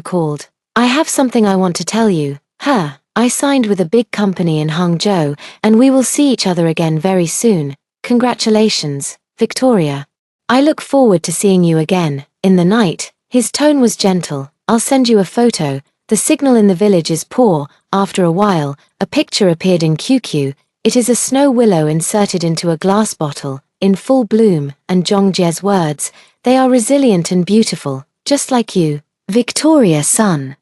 called. "I have something I want to tell you." "Huh? I signed with a big company in Hangzhou, and we will see each other again very soon. Congratulations, Victoria. I look forward to seeing you again." In the night, his tone was gentle. "I'll send you a photo. The signal in the village is poor." After a while, a picture appeared in QQ. It is a snow willow inserted into a glass bottle, in full bloom, and Jong Jie's words, "They are resilient and beautiful, just like you, Victoria, son."